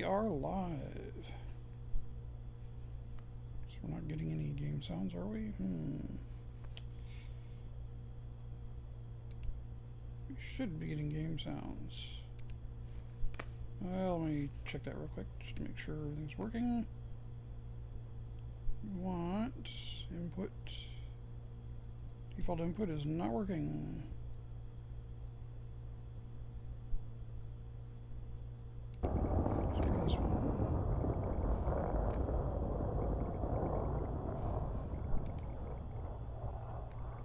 we are live. So we're not getting any game sounds, are we? We should be getting game sounds. Well, let me check that real quick just to make sure everything's working. We want input. Default input is not working. Let's try this one.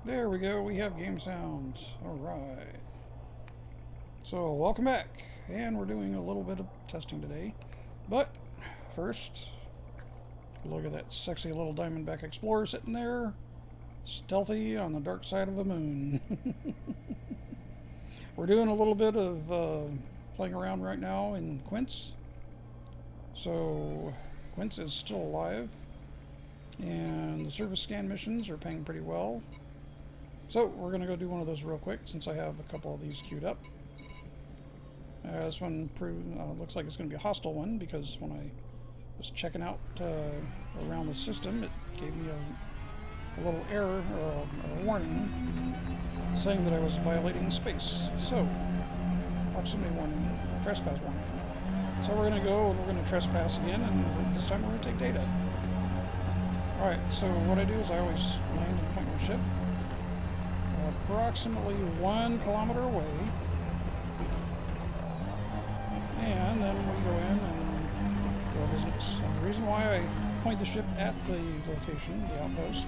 There we go, we have game sounds. Alright. So, welcome back. And we're doing a little bit of testing today. But, first, look at that sexy little Diamondback Explorer sitting there. Stealthy on the dark side of the moon. We're doing a little bit of playing around right now in Quince. So, Quince is still alive. And the surface scan missions are paying pretty well. So, we're going to go do one of those real quick since I have a couple of these queued up. This one looks like it's going to be a hostile one because when I was checking out around the system, it gave me a little error or a warning saying that I was violating space. So, proximity warning, trespass warning. So we're going to go and we're going to trespass again, and this time we're going to take data. Alright, so what I do is I always land and point my ship approximately 1 kilometer away. And then we go in and do our business. And the reason why I point the ship at the location, the outpost,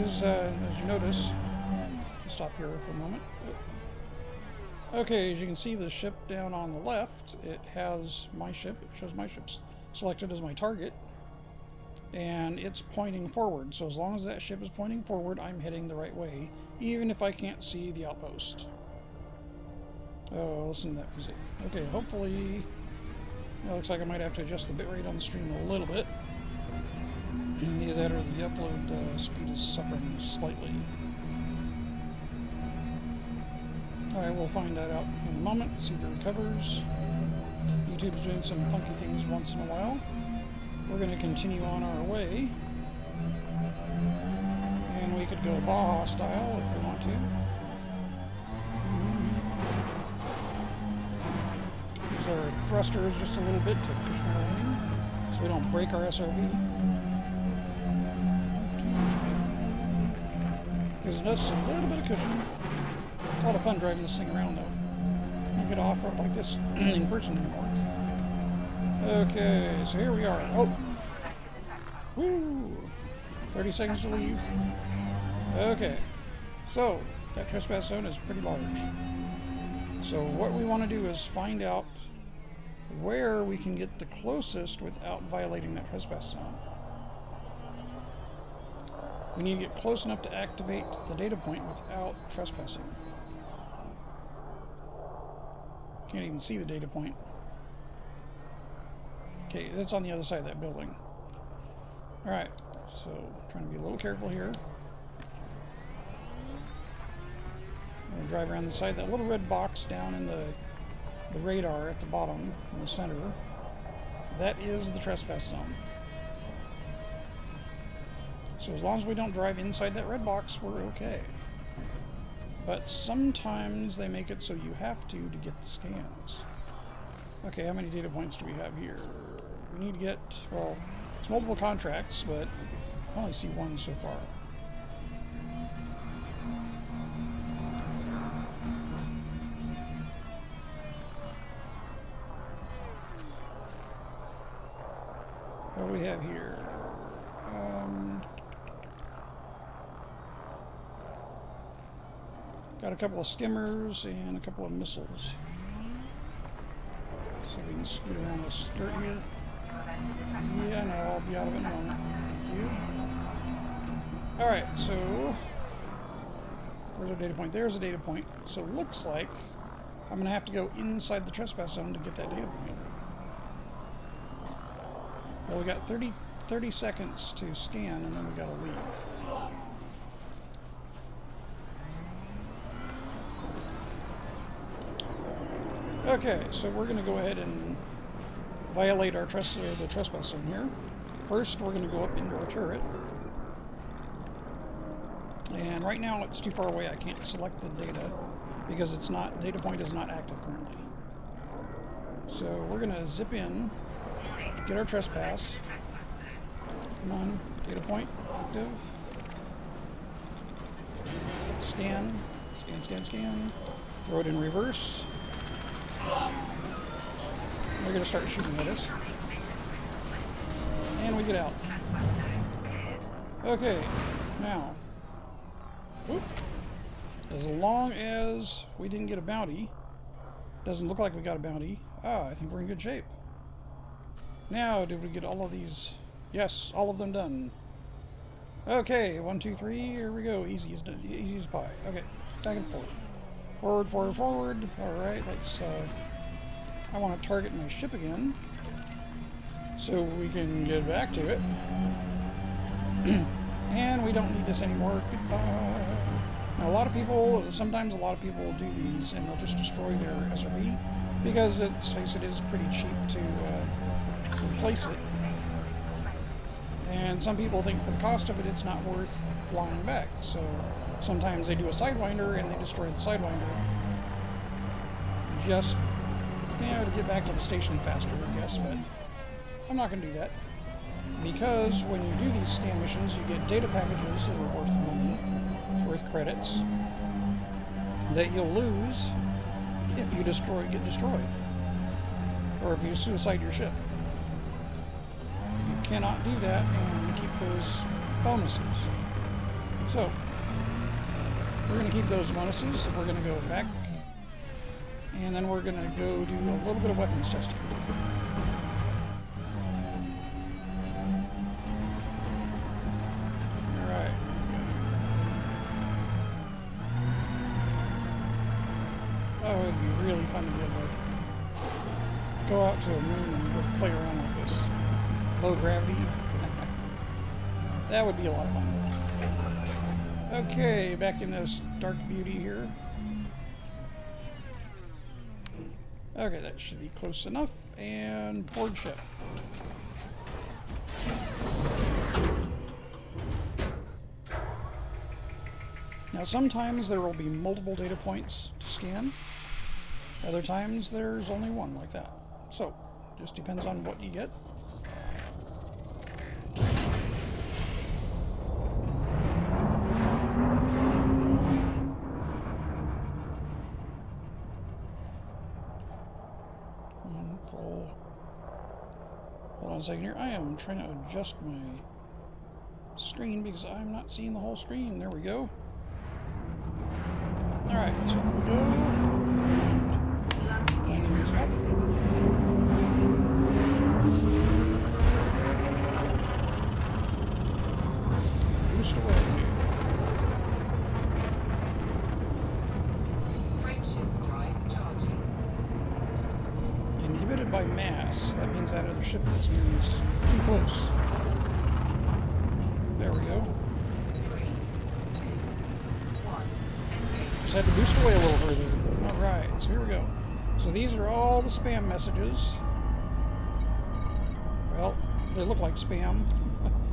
is, as you notice, I'll stop here for a moment. Okay, as you can see the ship down on the left, it has my ship, it shows my ship's selected as my target, and it's pointing forward. So as long as that ship is pointing forward, I'm heading the right way, even if I can't see the outpost. Oh, listen to that music. Okay, hopefully, it looks like I might have to adjust the bitrate on the stream a little bit. Either that or the upload speed is suffering slightly. Alright, we'll find that out in a moment, see if it recovers. YouTube's doing some funky things once in a while. We're going to continue on our way. And we could go Baja style if we want to. Use our thrusters just a little bit to cushion our landing so we don't break our SRB. Gives us a little bit of cushion. It's a lot of fun driving this thing around though. Don't get off-road like this in person anymore. Okay, so here we are. Oh! Woo! 30 seconds to leave. Okay, so that trespass zone is pretty large. So what we want to do is find out where we can get the closest without violating that trespass zone. We need to get close enough to activate the data point without trespassing. Can't even see the data point. Okay, that's on the other side of that building. Alright, so trying to be a little careful here. I'm going to drive around the side. That little red box down in the radar at the bottom, in the center, that is the trespass zone. So as long as we don't drive inside that red box, we're okay. But sometimes they make it so you have to get the scans. Okay, how many data points do we have here? We need to get, well, it's multiple contracts, but I only see one so far. What do we have here? Got a couple of skimmers and a couple of missiles. So we can scoot around the skirt here. Yeah, no, I'll be out of it in a moment. Thank you. Alright, so where's our data point? There's a data point. So it looks like I'm going to have to go inside the trespass zone to get that data point. Well, we got 30 seconds to scan, and then we got to leave. Okay, so we're going to go ahead and violate our the trespass zone here. First, we're going to go up into our turret. And right now it's too far away. I can't select the data because it's not, data point is not active currently. So we're going to zip in, get our trespass. Come on, data point active. Scan, scan, scan, scan. Throw it in reverse. They're going to start shooting at us. And we get out. Okay, now, whoop. As long as we didn't get a bounty, doesn't look like we got a bounty. I think we're in good shape. Now, did we get all of these? Yes, all of them done. Okay, 1, 2, 3, here we go. Easy as pie. Okay, back and forth. Forward, forward, forward. Alright, let's, I want to target my ship again, so we can get back to it. And we don't need this anymore. Goodbye. Now, sometimes a lot of people will do these and they'll just destroy their SRB because, let's face it, is pretty cheap to replace it. And some people think for the cost of it, it's not worth flying back. So sometimes they do a Sidewinder and they destroy the Sidewinder just, to get back to the station faster, I guess. But I'm not going to do that, because when you do these scan missions, you get data packages that are worth money, worth credits, that you'll lose if you get destroyed, or if you suicide your ship. You cannot do that and keep those bonuses. So we're going to keep those bonuses. We're going to go back, and then we're going to go do a little bit of weapons testing. Alright. Oh, it'd be really fun to be able to go out to a moon and go play around like this. Low gravity. That would be a lot of fun. Okay, back in this dark beauty here. Okay, that should be close enough. And board ship. Now, sometimes there will be multiple data points to scan. Other times there's only one, like that. So, just depends on what you get. Full. Hold on a second here. I am trying to adjust my screen because I'm not seeing the whole screen. There we go. Alright, so up we go. And landing is up. Boost away. Frameshift drive charging. Inhibited by mass. That means that other ship that's near me is too close. There we go. 3, 2, 1. Just had to boost away a little further. Alright, so here we go. So these are all the spam messages. Well, they look like spam.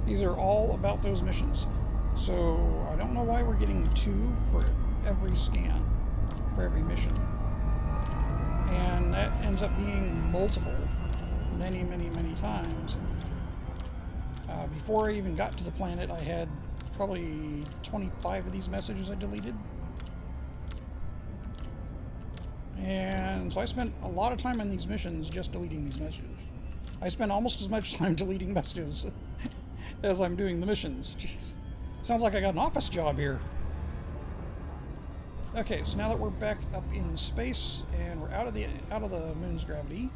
These are all about those missions. So I don't know why we're getting 2 for every scan, for every mission. And that ends up being multiple, many, many, many times. Before I even got to the planet, I had probably 25 of these messages I deleted. And so I spent a lot of time on these missions just deleting these messages. I spend almost as much time deleting messages as I'm doing the missions. Jeez. Sounds like I got an office job here. Okay, so now that we're back up in space and we're out of the moon's gravity,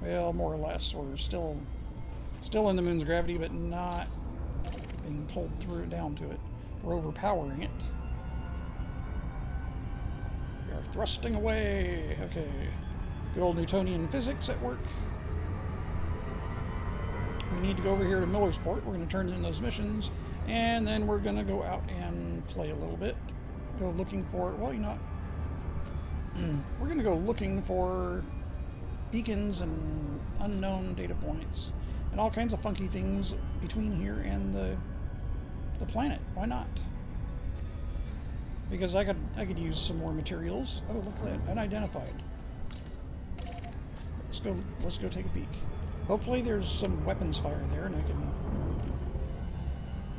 well, more or less, we're still in the moon's gravity, but not being pulled through down to it. We're overpowering it. We are thrusting away. Okay, good old Newtonian physics at work. We need to go over here to Millersport. We're going to turn in those missions, and then we're going to go out and play a little bit. Go looking for, well, you know, we're going to go looking for beacons and unknown data points and all kinds of funky things between here and the planet. Why not? Because I could use some more materials. Oh, look at that, unidentified. Let's go take a peek. Hopefully there's some weapons fire there and I can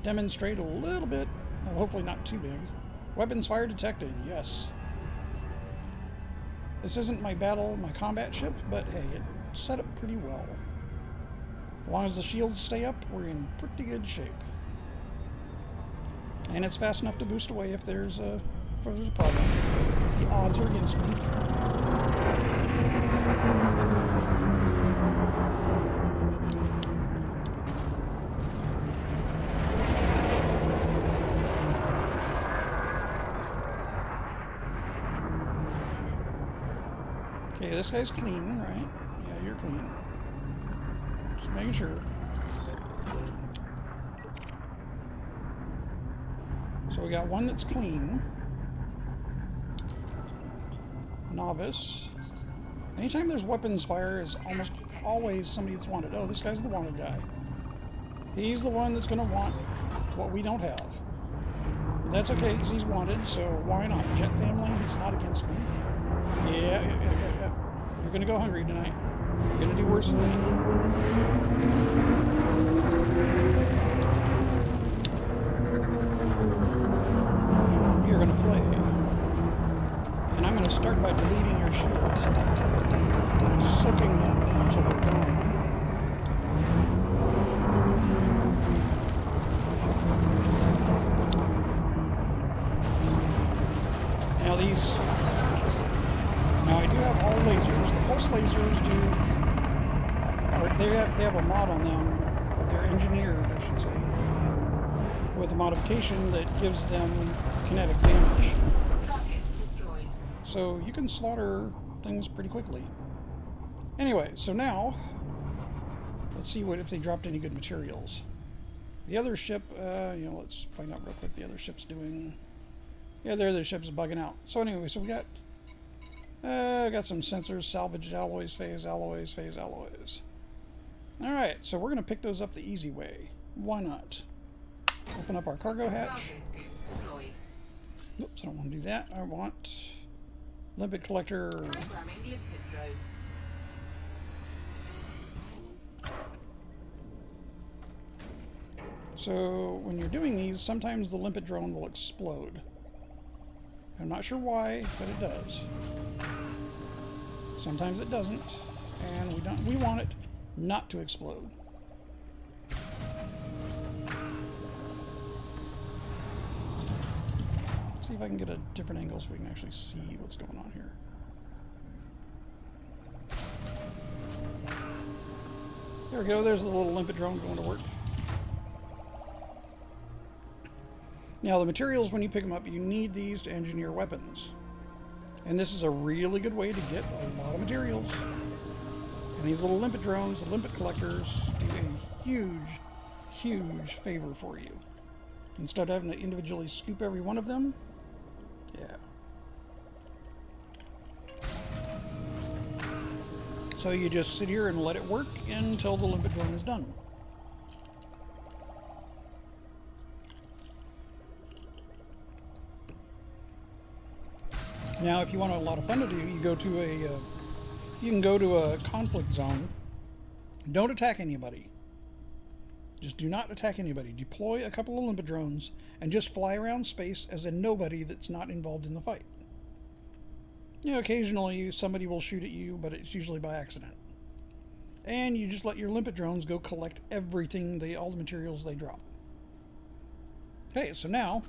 demonstrate a little bit. Hopefully not too big. Weapons fire detected, yes. This isn't my combat ship, but hey, it's set up pretty well. As long as the shields stay up, we're in pretty good shape. And it's fast enough to boost away if there's a problem. If the odds are against me. Okay, this guy's clean, right? Yeah, you're clean. Just making sure. So we got one that's clean. Novice. Anytime there's weapons fire is almost always somebody that's wanted. Oh, this guy's the wanted guy. He's the one that's going to want what we don't have. But that's okay because he's wanted, so why not? Jet family, he's not against me. Yeah. You're going to go hungry tonight. You're going to do worse than that. You're going to play. And I'm going to start by deleting your shields. Soaking them until they're gone. Now I do have all lasers. The pulse lasers they have a mod on them, or they're engineered, I should say, with a modification that gives them kinetic damage. Target destroyed. So you can slaughter things pretty quickly. Anyway, so now let's see if they dropped any good materials. The other ship, let's find out real quick the other ship's doing. Yeah, the other ship's bugging out. So anyway, so we got some sensors, salvaged alloys, phase alloys, phase alloys. Alright, so we're going to pick those up the easy way. Why not? Open up our cargo hatch. Oops, I don't want to do that. I want limpet collector. Programming limpet drone. So when you're doing these, sometimes the limpet drone will explode. I'm not sure why, but it does. Sometimes it doesn't, and we want it not to explode. See if I can get a different angle so we can actually see what's going on here. There we go, there's the little limpet drone going to work. Now the materials, when you pick them up, you need these to engineer weapons. And this is a really good way to get a lot of materials. And these little limpet drones, the limpet collectors, do a huge, huge favor for you. Instead of having to individually scoop every one of them, yeah. So you just sit here and let it work until the limpet drone is done. Now, if you want a lot of fun to do, you can go to a conflict zone. Don't attack anybody. Just do not attack anybody. Deploy a couple of limpet drones and just fly around space as a nobody that's not involved in the fight. You know, occasionally somebody will shoot at you, but it's usually by accident. And you just let your limpet drones go collect everything, all the materials they drop. Okay, so now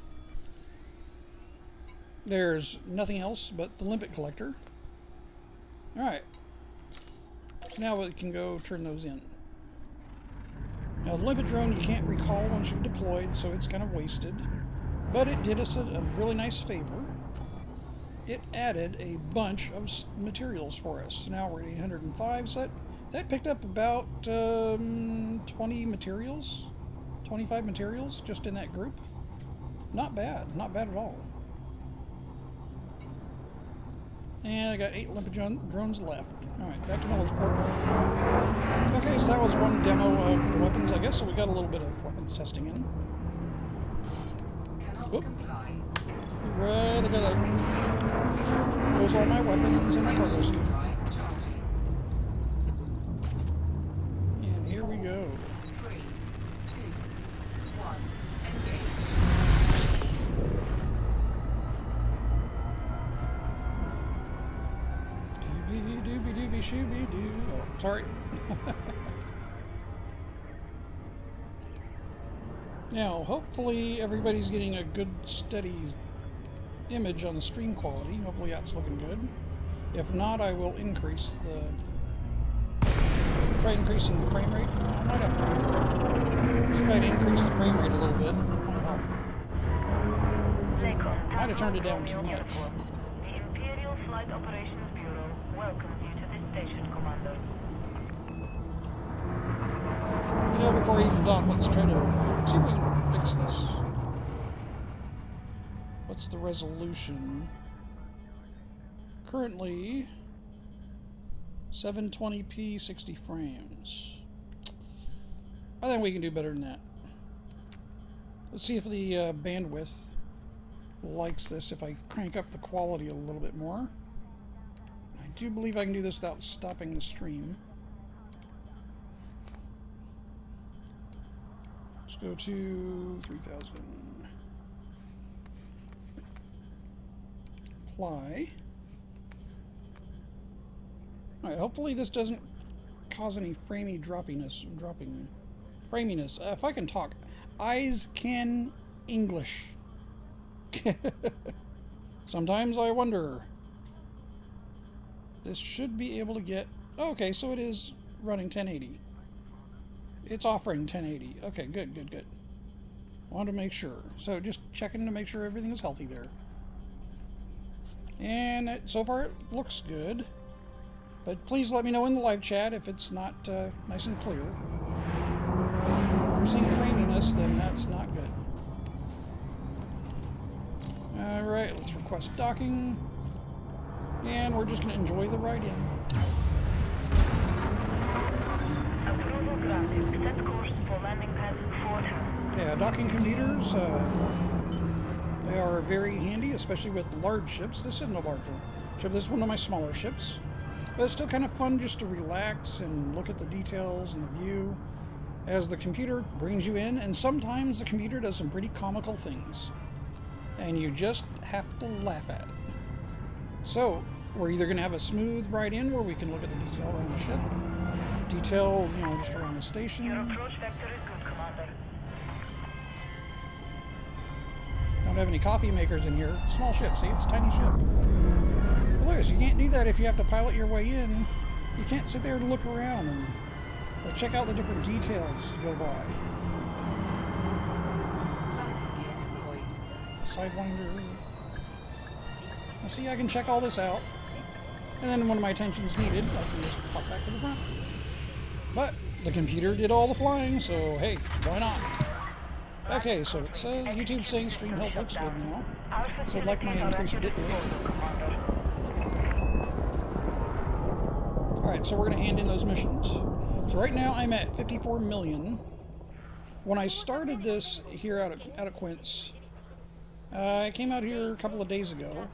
there's nothing else but the limpet collector. Alright. So now we can go turn those in. Now the limpet drone you can't recall once you've deployed, so it's kind of wasted. But it did us a really nice favor. It added a bunch of materials for us. So now we're at 805, so that picked up about 20 materials. 25 materials just in that group. Not bad. Not bad at all. And I got 8 Olympus drones left. Alright, back to Millersport. Okay, so that was one demo of the weapons, I guess, so we got a little bit of weapons testing in. Cannot Oop. comply. Right, I gotta Escape. close all my weapons and my cargo Frameshift scoop. drive charging. And here we go. 3, 2, 1. Engage. Doobie doobie doobie shooby doo. Oh, sorry. Now, hopefully everybody's getting a good steady image on the stream quality. Hopefully that's looking good. If not, I will try increasing the frame rate. I might have to do that. See if I can increase the frame rate a little bit. Might help. Might have turned it down too much. The Imperial Flight Operations Bureau welcomes you to this station, Commander. Yeah, before I even dock, let's try to see if we can fix this. What's the resolution? Currently 720p 60 frames. I think we can do better than that. Let's see if the bandwidth likes this if I crank up the quality a little bit more. I do believe I can do this without stopping the stream. Let's go to 3000. Apply. Alright, hopefully this doesn't cause any framiness. Framiness. If I can talk. Eyes can English. Sometimes I wonder. This should be able to get... Okay, so it is running 1080. It's offering 1080. Okay, good. Wanted to make sure. So just checking to make sure everything is healthy there. And so far it looks good. But please let me know in the live chat if it's not nice and clear. If you're seeing framiness, then that's not good. Alright, let's request docking. And we're just going to enjoy the ride in. Approval granted. Set course for landing pad 42. Yeah, docking computers, they are very handy, especially with large ships. This isn't a large ship. This is one of my smaller ships. But it's still kind of fun just to relax and look at the details and the view as the computer brings you in. And sometimes the computer does some pretty comical things. And you just have to laugh at it. So, we're either going to have a smooth ride in where we can look at the detail around the ship. Detail, just around the station. Your approach vector is good, Commander. Don't have any coffee makers in here. Small ship, see, it's a tiny ship. But Liz, you can't do that if you have to pilot your way in. You can't sit there and look around and check out the different details to go by. Landing gear deployed. Sidewinder. Now see, I can check all this out. And then when my attention's needed, I can just pop back to the front. But the computer did all the flying, so hey, why not? Okay, so it says YouTube saying stream health looks good now. So I'd like my increased bit rate. Alright, so we're going to hand in those missions. So right now I'm at 54 million. When I started this here out of Quince, I came out here a couple of days ago.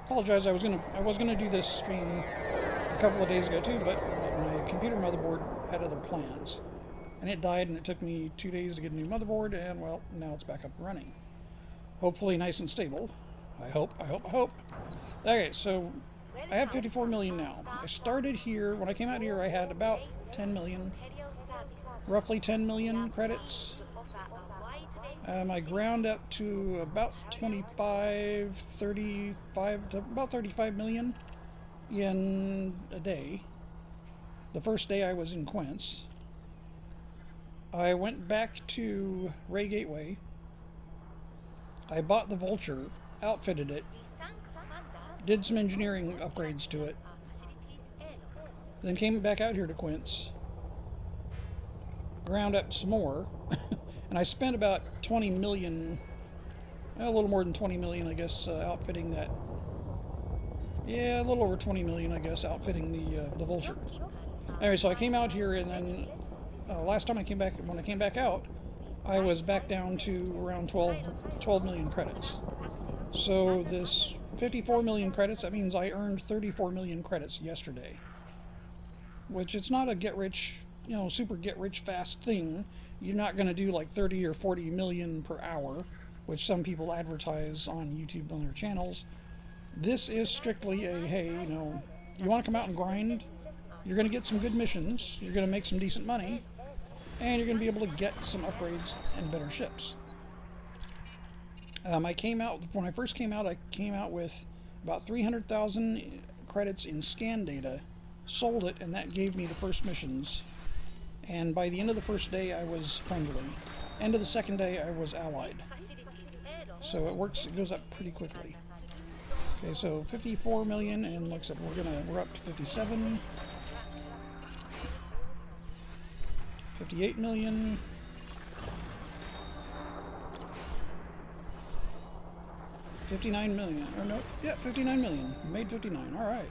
Apologize, I was gonna do this stream a couple of days ago too, but my computer motherboard had other plans. And it died, and it took me 2 days to get a new motherboard, and well, now it's back up and running. Hopefully nice and stable. I hope. Okay, so I have 54 million now. I started here, when I came out here I had about 10 million, roughly 10 million credits. I ground up to about 25, 35, to about 35 million in a day. The first day I was in Quince. I went back to Ray Gateway. I bought the Vulture, outfitted it, did some engineering upgrades to it, then came back out here to Quince, ground up some more, and I spent about 20 million, a little more than 20 million, I guess, outfitting that Yeah, a little over 20 million, I guess, outfitting the Vulture. Anyway, so I came out here, and then last time I came back, when I came back out, I was back down to around 12 million credits. So this 54 million credits, that means I earned 34 million credits yesterday. Which it's not a get rich, super get rich fast thing. You're not going to do like 30 or 40 million per hour, which some people advertise on YouTube on their channels. This is strictly a, hey, you want to come out and grind, you're going to get some good missions, you're going to make some decent money, and you're going to be able to get some upgrades and better ships. When I first came out, I came out with about 300,000 credits in scan data, sold it, and that gave me the first missions. And by the end of the first day, I was friendly. End of the second day, I was allied. So it goes up pretty quickly. Okay, so 54 million, and like I said, we're up to 57. 58 million. 59 million. Or no, yeah, 59 million. Made 59. All right.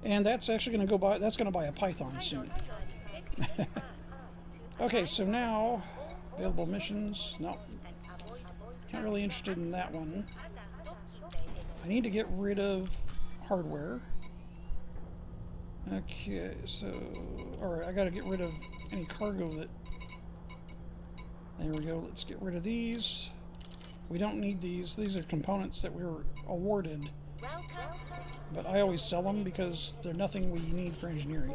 And that's actually going to that's going to buy a Python soon. Okay, so now, available missions. No. Not really interested in that one. I need to get rid of hardware. Okay, so, alright, I gotta get rid of any cargo that, there we go, let's get rid of these. We don't need these. These are components that we were awarded, but I always sell them because they're nothing we need for engineering.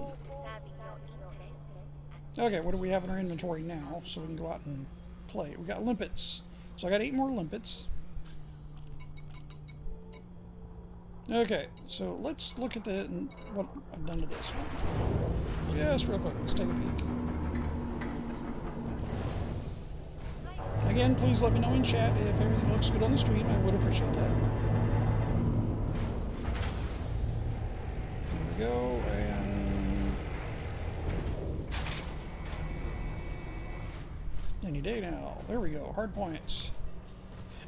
Okay, what do we have in our inventory now so we can go out and play? We got limpets. So I got 8 more limpets. Okay, so let's look at what I've done to this one. Just real quick, let's take a peek. Again, please let me know in chat if everything looks good on the stream. I would appreciate that. There we go, and any day now. There we go, hard points.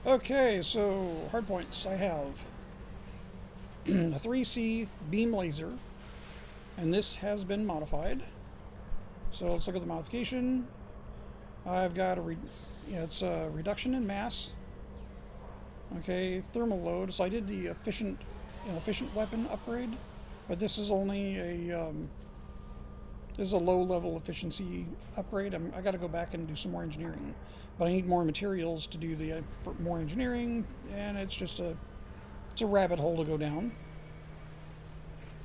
Okay, so hard points. I have a 3C beam laser, and this has been modified. So let's look at the modification. I've got it's a reduction in mass. Okay, thermal load. So I did the efficient weapon upgrade, but this is only this is a low-level efficiency upgrade. I got to go back and do some more engineering, but I need more materials to do for more engineering, and it's a rabbit hole to go down.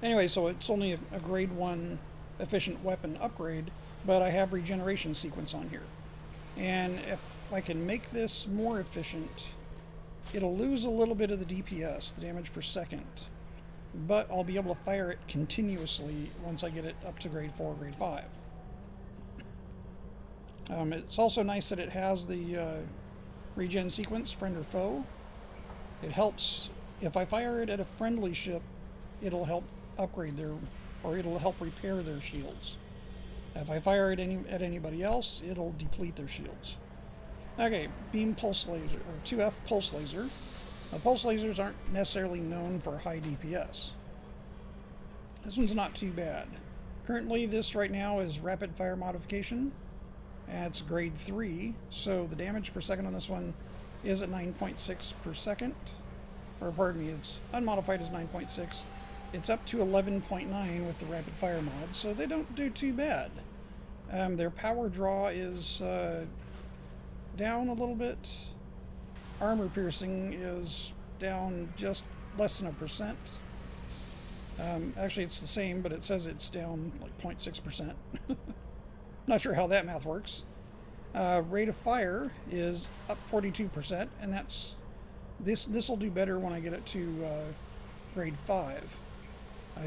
Anyway, so it's only a grade 1 efficient weapon upgrade, but I have regeneration sequence on here. And if I can make this more efficient, it'll lose a little bit of the DPS, the damage per second, but I'll be able to fire it continuously once I get it up to grade 4 or grade 5. It's also nice that it has the regen sequence, friend or foe. It helps, if I fire it at a friendly ship, it'll help upgrade it'll help repair their shields. If I fire it at anybody else, it'll deplete their shields. Okay, beam pulse laser, or 2F pulse laser. Now, pulse lasers aren't necessarily known for high DPS. This one's not too bad. Currently, this right now is rapid fire modification. And it's grade 3, so the damage per second on this one is at 9.6 per second. Or pardon me, it's unmodified as 9.6. It's up to 11.9 with the rapid fire mod, so they don't do too bad. Their power draw is down a little bit. Armor piercing is down just less than 1%. Actually, it's the same, but it says it's down like 0.6%. Not sure how that math works. Rate of fire is up 42%, and this will do better when I get it to grade 5.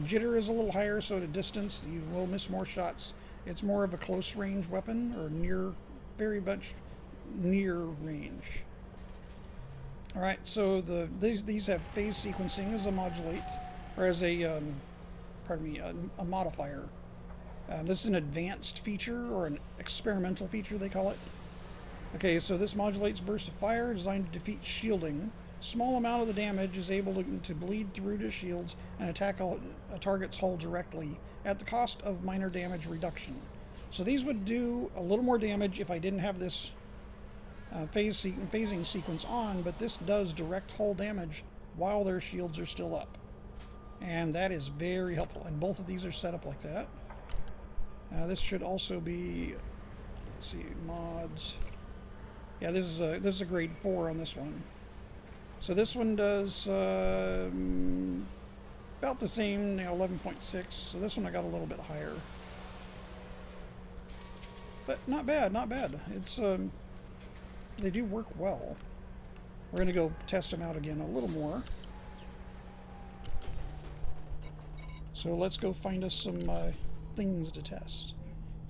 Jitter is a little higher, so at a distance you will miss more shots. It's more of a close range weapon, or very much near range. All right, so these have phase sequencing as a modulate, or as a a modifier. This is an advanced feature, or an experimental feature they call it. Okay, so this modulates burst of fire designed to defeat shielding. small amount of the damage is able to bleed through to shields and attack a target's hull directly at the cost of minor damage reduction. So these would do a little more damage if I didn't have this phasing sequence on, but this does direct hull damage while their shields are still up. And that is very helpful. And both of these are set up like that. This should also be, let's see, mods. Yeah, this is a grade 4 on this one. So this one does about the same, 11.6. So this one I got a little bit higher. But not bad, not bad. It's they do work well. We're gonna go test them out again a little more. So let's go find us some things to test.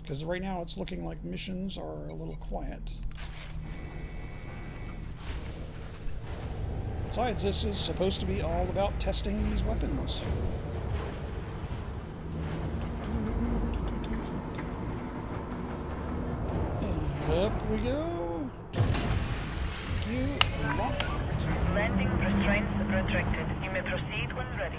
Because right now it's looking like missions are a little quiet. Besides, this is supposed to be all about testing these weapons. And up we go. You lock. Landing restraints retracted. You may proceed when ready.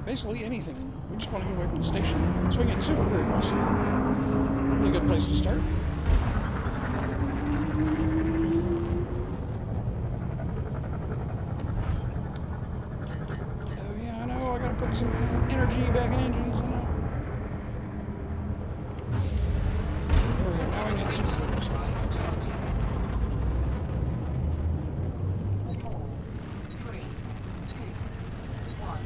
Basically anything. We just want to get away from the station so we can get super cruise. That'd be a good place to start. Oh yeah, I know. I gotta put some energy back in engines. I know. There we go. Now we can get super cruise. Drive charging. 4, 3, 2, 1.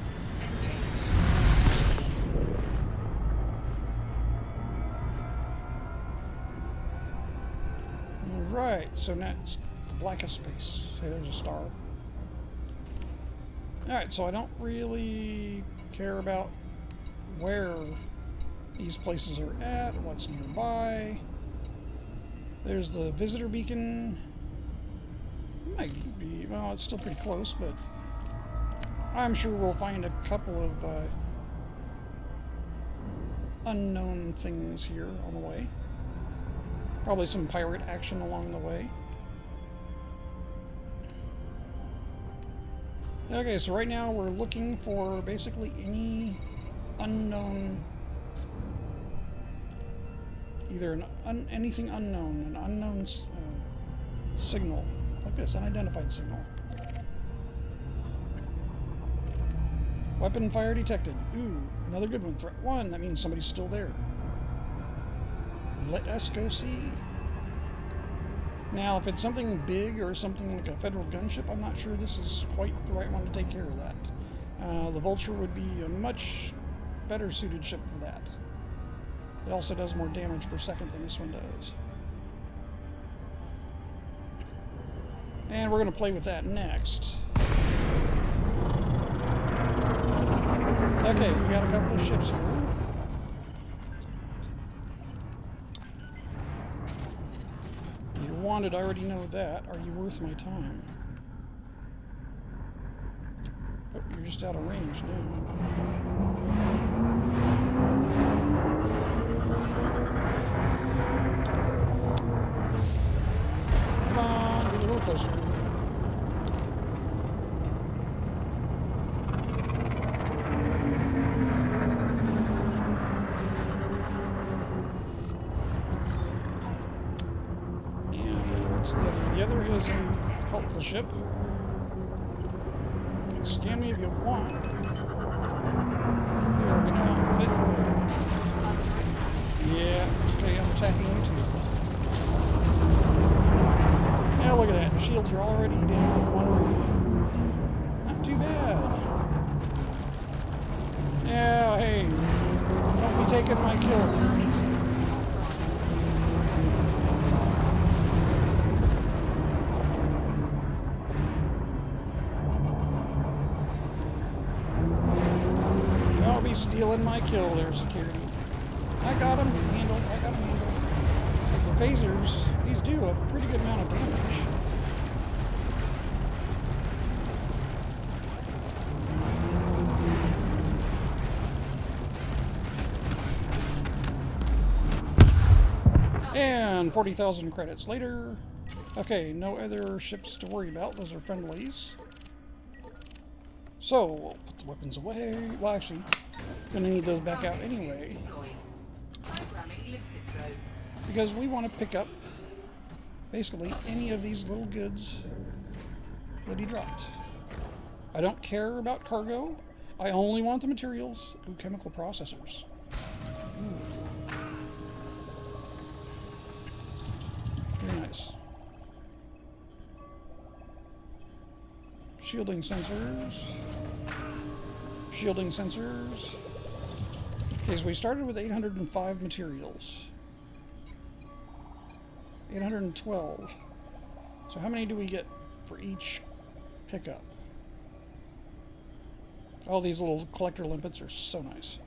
Right, so now it's the blackest space. Say there's a star. Alright, so I don't really care about where these places are at, what's nearby. There's the visitor beacon. It might be, well, it's still pretty close, but I'm sure we'll find a couple of unknown things here on the way. Probably some pirate action along the way. Okay, so right now we're looking for basically any unknown, either anything unknown, an unknown signal, like this, unidentified signal. Weapon fire detected. Ooh, another good one. Threat 1, that means somebody's still there. Let us go see. Now, if it's something big or something like a federal gunship, I'm not sure this is quite the right one to take care of that. The Vulture would be a much better suited ship for that. It also does more damage per second than this one does. And we're going to play with that next. Okay, we got a couple of ships here. You're wanted, I already know that. Are you worth my time? Oh, you're just out of range now. Come on, get a little closer. The other is a helpful ship. You can scan me if you want. We are going to outfit for it. Yeah, okay, I'm attacking you too. Yeah, look at that. Shields are already down to 1 room. Not too bad. Yeah, hey, don't be taking my kill. Stealing my kill there, security. I got him handled. I got him handled. For phasers, these do a pretty good amount of damage. And 40,000 credits later. Okay, no other ships to worry about. Those are friendlies. So, we'll put the weapons away. Well, actually, gonna need those back out anyway. Deployed. Programming limpet drone. Because we want to pick up, basically, any of these little goods that he dropped. I don't care about cargo. I only want the materials. Ooh, chemical processors. Ooh. Very nice. Shielding sensors. Shielding sensors. Okay, so we started with 805 materials. 812. So how many do we get for each pickup? All these little collector limpets are so nice.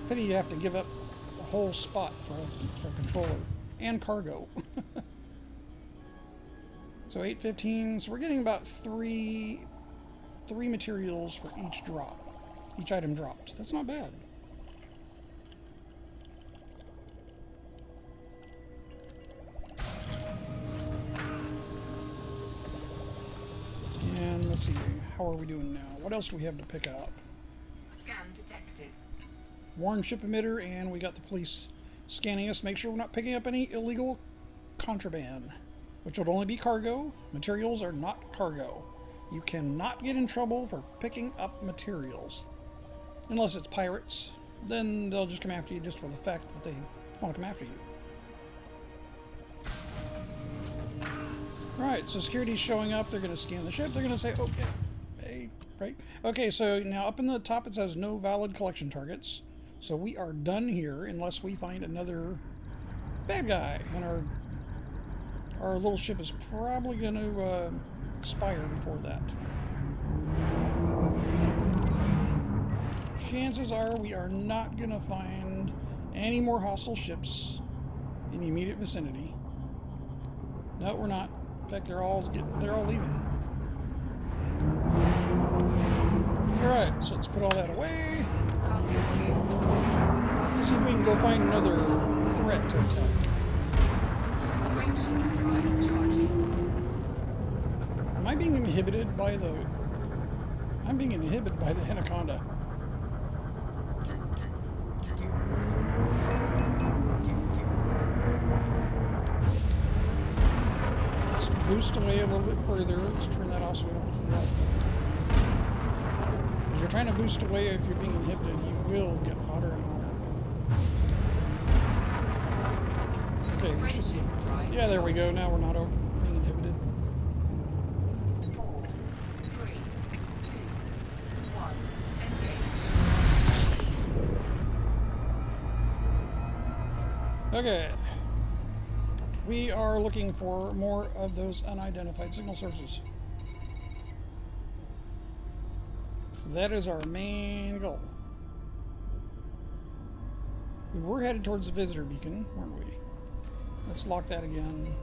Pity you have to give up the whole spot for a controller and cargo. So 815. So we're getting about three materials for each drop. Each item dropped. That's not bad. And let's see, how are we doing now? What else do we have to pick up? Scan detected. Warn ship emitter, and we got the police scanning us. Make sure we're not picking up any illegal contraband, which would only be cargo. Materials are not cargo. You cannot get in trouble for picking up materials. Unless it's pirates, then they'll just come after you just for the fact that they want to come after you. Right, so security's showing up. They're going to scan the ship. They're going to say, oh, yeah, hey, right? Okay, so now up in the top it says no valid collection targets. So we are done here unless we find another bad guy. And our little ship is probably going to expire before that. Chances are we are not going to find any more hostile ships in the immediate vicinity. No, we're not. In fact, they're all leaving. Alright, so let's put all that away. Cargo fuel. Let's see if we can go find another threat to attack. Frameshift drive charging. Am I being inhibited by the... I'm being inhibited by the Anaconda. Let's boost away a little bit further. Let's turn that off so we don't heat up. As you're trying to boost away, if you're being inhibited, you will get hotter and hotter. Okay, we should be... Frameshift drive. Yeah, there we go. Now we're not being inhibited. 4, 3, 2, 1. Engage. Okay. We are looking for more of those unidentified signal sources. That is our main goal. We were headed towards the visitor beacon, weren't we? Let's lock that again.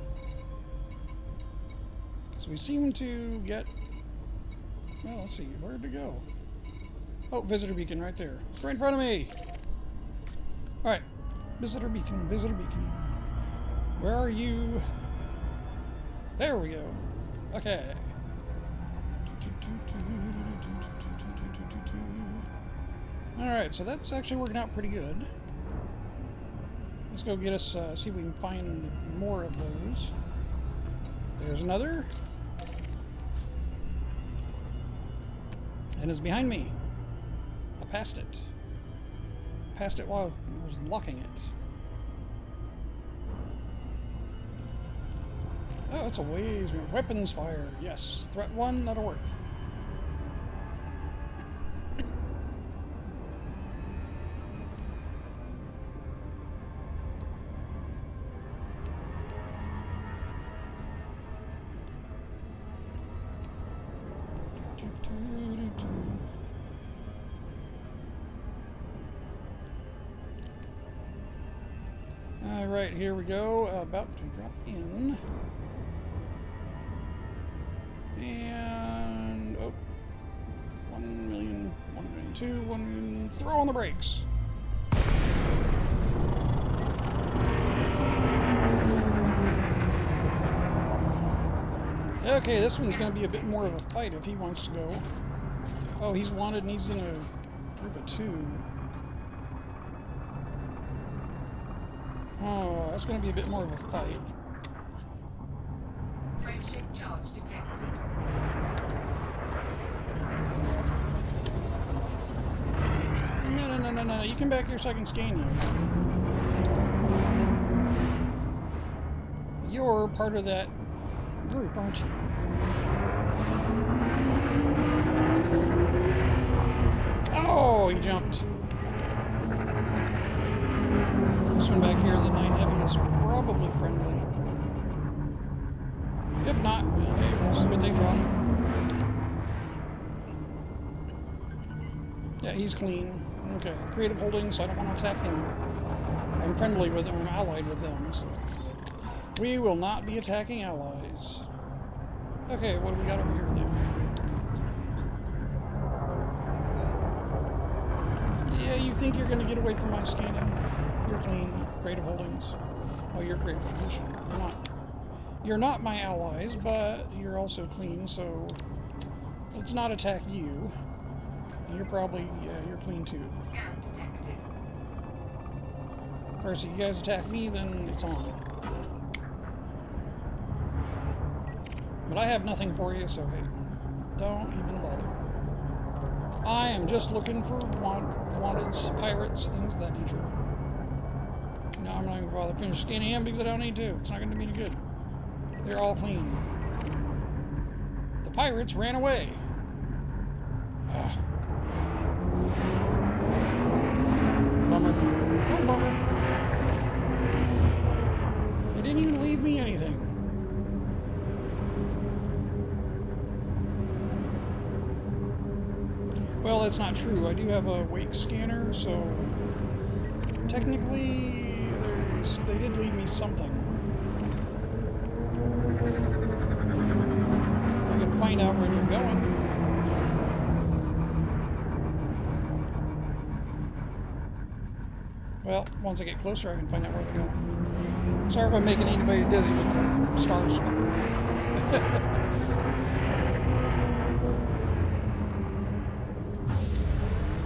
Because we seem to get... Well, let's see. Where'd it go? Oh, visitor beacon right there. It's right in front of me! Alright. Visitor beacon, visitor beacon. Where are you? There we go. Okay. Alright, so that's actually working out pretty good. Let's go get us, see if we can find more of those. There's another. And it's behind me. I passed it. Passed it while I was locking it. Oh, it's a ways. Weapons fire. Yes. Threat 1, that'll work. Alright, here we go. About to drop in. And, oh, 1 million, 1 million, throw on the brakes. Okay, this one's going to be a bit more of a fight if he wants to go. Oh, he's wanted and he's in a group of 2. Oh, that's going to be a bit more of a fight. Frameshift charge detected. No. You come back here so I can scan you. You're part of that group, aren't you? Oh, he jumped. This one back here, the 9 Heavy, is probably friendly. If not, well, hey, we'll see what they drop. Yeah, he's clean. Okay, Creative Holdings, I don't want to attack him. I'm friendly with him, I'm allied with them, so... We will not be attacking allies. Okay, what do we got over here then? Yeah, you think you're going to get away from my scanning? You're clean. Creative Holdings. Oh, you're Creative Holdings. You're not. You're not my allies, but you're also clean, so let's not attack you. And you're probably, yeah, you're clean too. Scan detected. Of course, if you guys attack me, then it's on. But I have nothing for you, so hey, don't even bother. I am just looking for wanteds, pirates, things of that nature. No, I'm not even going to bother finish scanning him because I don't need to. It's not going to be any good. They're all clean. The pirates ran away. Ah. Bummer. Oh, bummer. They didn't even leave me anything. Well, that's not true. I do have a wake scanner, so technically they did leave me something. I can find out where they're going. Well, once I get closer, I can find out where they're going. Sorry if I'm making anybody dizzy with the stars spinning around.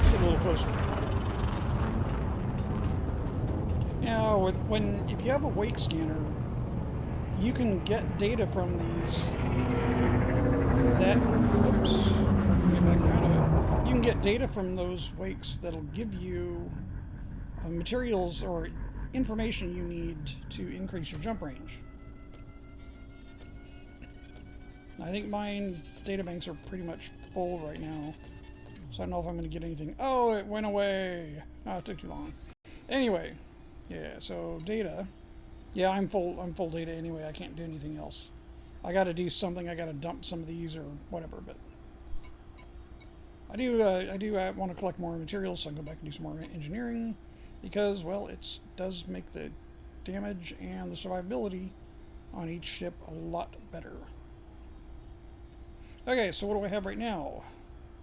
A little closer. Now, if you have a wake scanner, you can get data from these. Oops, I can get back around to it. You can get data from those wakes that'll give you materials or information you need to increase your jump range. I think mine data banks are pretty much full right now. So I don't know if I'm going to get anything. Oh, it went away. Oh, it took too long. Anyway, yeah, so data. Yeah, I'm full data anyway. I can't do anything else. I got to do something. I got to dump some of these or whatever, but I do want to collect more materials, so I can go back and do some more engineering because, well, it does make the damage and the survivability on each ship a lot better. Okay, so what do I have right now?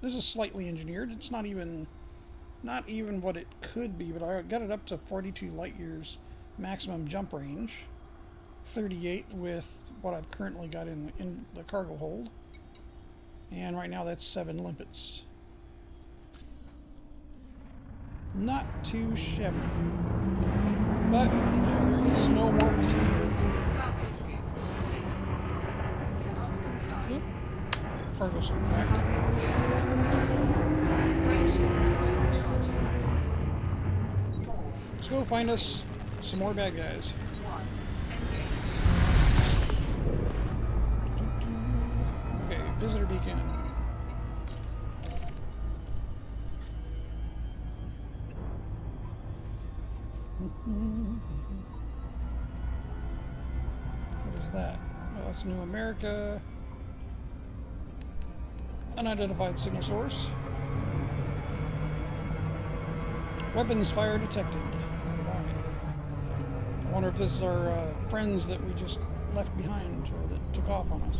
This is slightly engineered. It's not even what it could be, but I got it up to 42 light years maximum jump range, 38 with what I've currently got in the cargo hold, and right now that's 7 limpets. Not too shabby, but there is no more material. Cargo scoop. Cannot comply. Oop. Cargo scoop back. Cargo scoop. Frameshift drive charging. 4, Let's go find us some more bad guys. 1. Engage. Okay, visitor beacon. What is that? Oh, that's New America. Unidentified signal source. Weapons fire detected. Alright. I wonder if this is our friends that we just left behind or that took off on us.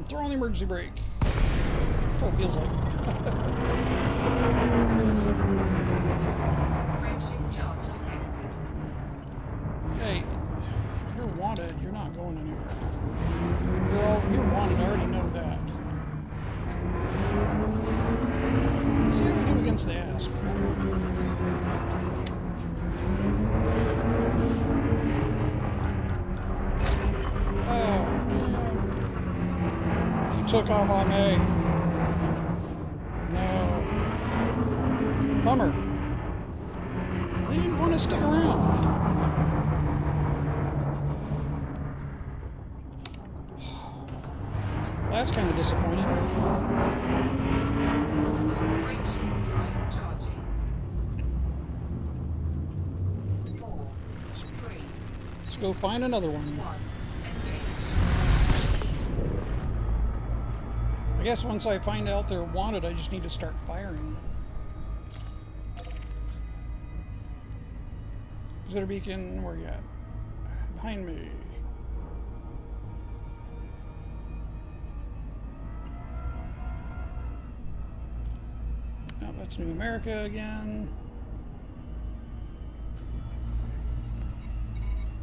and throw on the emergency brake. That's what it feels like. Frameshift charge detected. Hey, you're wanted. You're not going anywhere. You're wanted. I already know that. Let's see how we do against the Asp. Oh, man. You took off on me. No. Bummer. They didn't want to stick around. That's kind of disappointing. Frameshift drive charging. 4, 3, Let's go find another one. 1. Engage. I guess once I find out they're wanted, I just need to start firing. Visitor beacon, where you at? Behind me. Oh, that's New America again.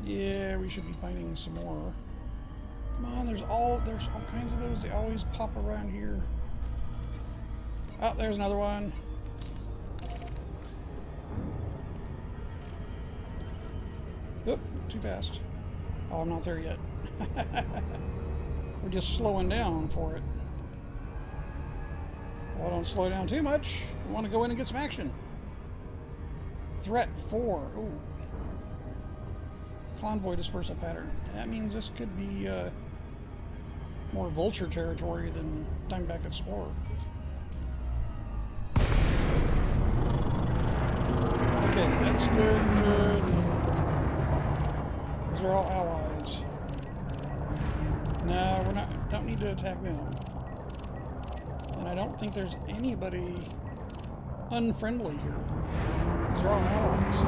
Yeah, we should be finding some more. Come on, there's all kinds of those. They always pop around here. Oh, there's another one. Oop, too fast. Oh, I'm not there yet. We're just slowing down for it. Well, don't slow down too much. We want to go in and get some action. Threat 4. Ooh. Convoy dispersal pattern. That means this could be more vulture territory than Diamondback Explorer. Okay, that's good, good. Those are all allies. No, don't need to attack them. And I don't think there's anybody unfriendly here. These are all allies.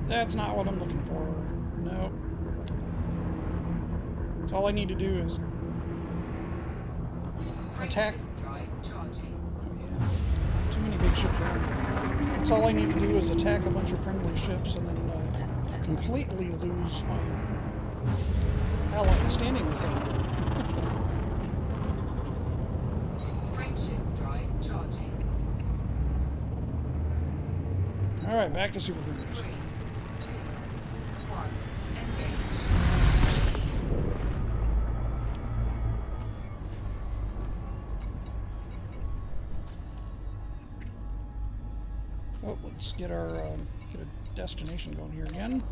That's not what I'm looking for. Nope. So all I need to do is attack. Frameshift drive charging. Oh yeah, too many big ships around. That's all I need to do is attack a bunch of friendly ships and then completely lose my ally standing with them. Frameshift drive charging. All right, back to Super 3, Cruise. 2, 1. Engage. Oh, let's get our get a destination going here again.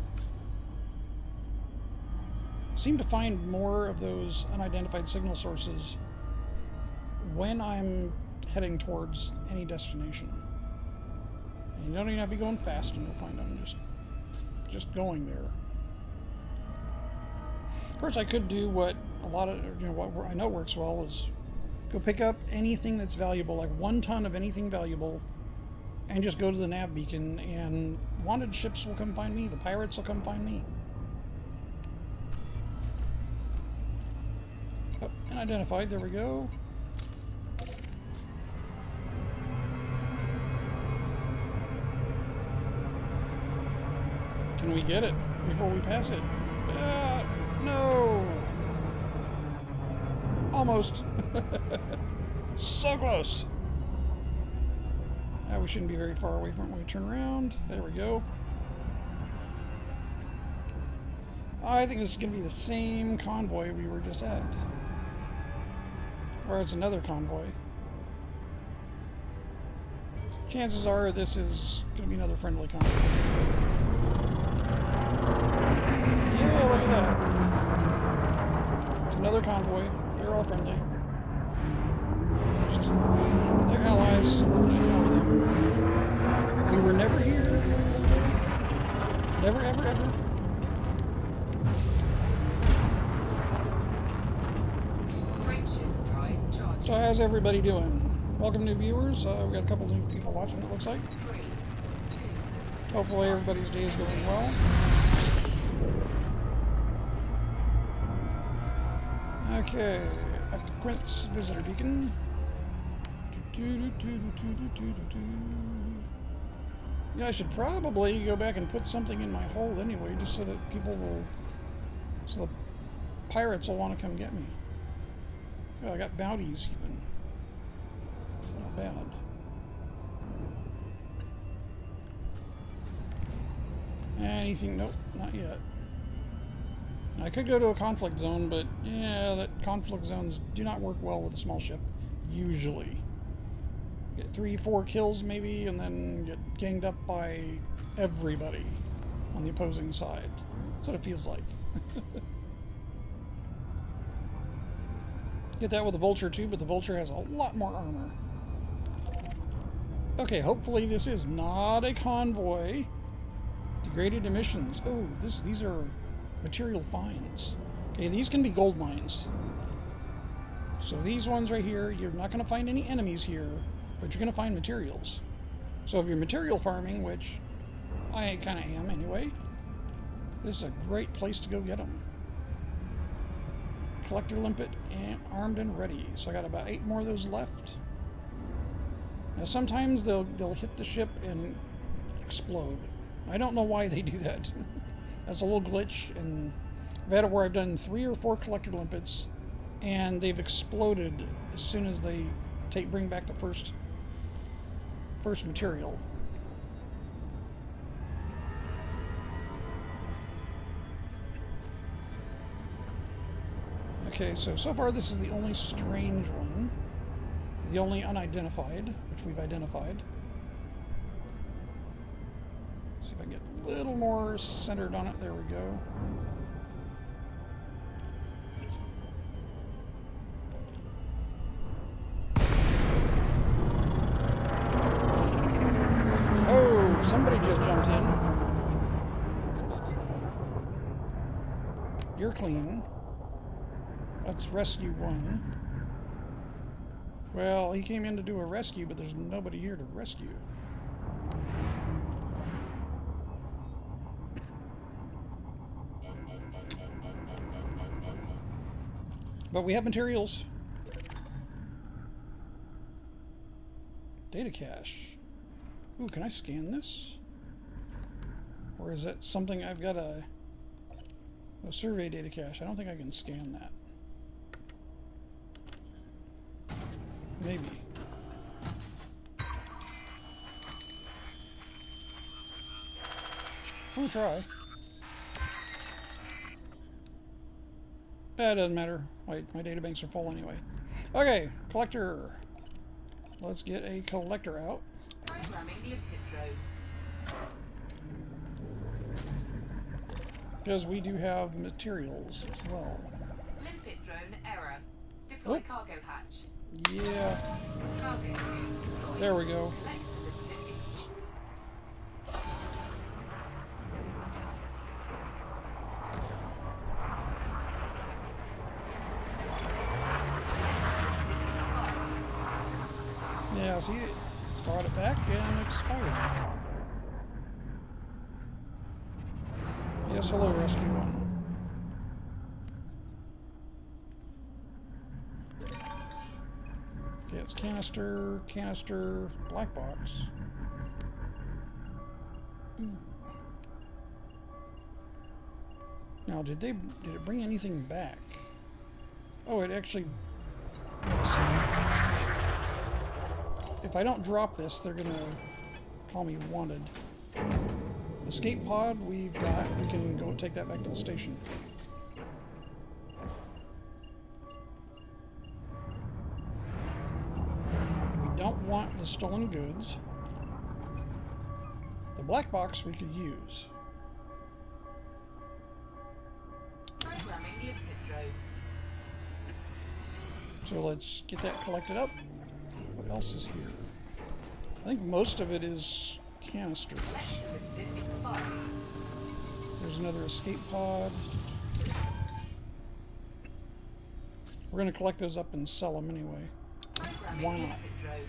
Seem to find more of those unidentified signal sources when I'm heading towards any destination. And you don't even have to be going fast and you'll find them. Just going there. Of course, I could do what a lot of what I know works well is go pick up anything that's valuable, like 1 ton of anything valuable. And just go to the nav beacon, and wanted ships will come find me. The pirates will come find me. Oh, and identified. There we go. Can we get it before we pass it? No! Almost. So close. We shouldn't be very far away from it when we turn around. There we go. I think this is going to be the same convoy we were just at. Or it's another convoy. Chances are this is going to be another friendly convoy. Yeah, look at that. It's another convoy. They're all friendly. They're allies, so we're going to ignore them. We were never here. Never, ever, ever. Frameshift drive charging. So how's everybody doing? Welcome new viewers. We've got a couple new people watching, it looks like. 3, 2. Hopefully everybody's day is going well. Okay, back to Quint's visitor beacon. Yeah, I should probably go back and put something in my hold anyway, just so that so the pirates will want to come get me. Oh, I got bounties even. Not bad. Anything? Nope, not yet. I could go to a conflict zone, but yeah, that conflict zones do not work well with a small ship, usually. Get 3-4 kills maybe, and then get ganged up by everybody on the opposing side. That's what it feels like. Get that with the Vulture too, but the Vulture has a lot more armor. Okay, hopefully this is not a convoy. Degraded emissions. Oh, these are material finds. Okay, these can be gold mines. So these ones right here, you're not going to find any enemies here, but you're going to find materials. So if you're material farming, which I kind of am anyway, this is a great place to go get them. Collector limpet and armed and ready. So I got about 8 more of those left. Now sometimes they'll hit the ship and explode. I don't know why they do that. That's a little glitch, and I've had it where I've done 3 or 4 collector limpets, and they've exploded as soon as they bring back the first material. Okay, so far this is the only strange one, the only unidentified, which we've identified. See if I can get a little more centered on it. There we go. Oh, somebody just jumped in. You're clean. That's rescue 1. Well, he came in to do a rescue, but there's nobody here to rescue. But we have materials. Data cache. Ooh, can I scan this? Or is that something I've got a survey data cache? I don't think I can scan that. Maybe. We'll try. That doesn't matter. My data banks are full anyway. Okay, collector. Let's get a collector out. Programming limpet drone. Because we do have materials as well. Limpet drone error. Deploy cargo hatch. Yeah. Cargo scoop deployed. There we go. Collector limpet installed. Limpet expired. Yeah, see, it brought it back and expired. Yes, hello, rescue 1. Okay, it's canister, black box. Ooh. Now, did it bring anything back? Oh, it actually. Yes. If I don't drop this, they're gonna call me wanted. Escape pod we've got. We can go take that back to the station. We don't want the stolen goods. The black box we could use. Programming limpet drone. So let's get that collected up. What else is here? I think most of it is canisters. Collector limpet expired. There's another escape pod. We're going to collect those up and sell them anyway. Programming Why not? limpet drone.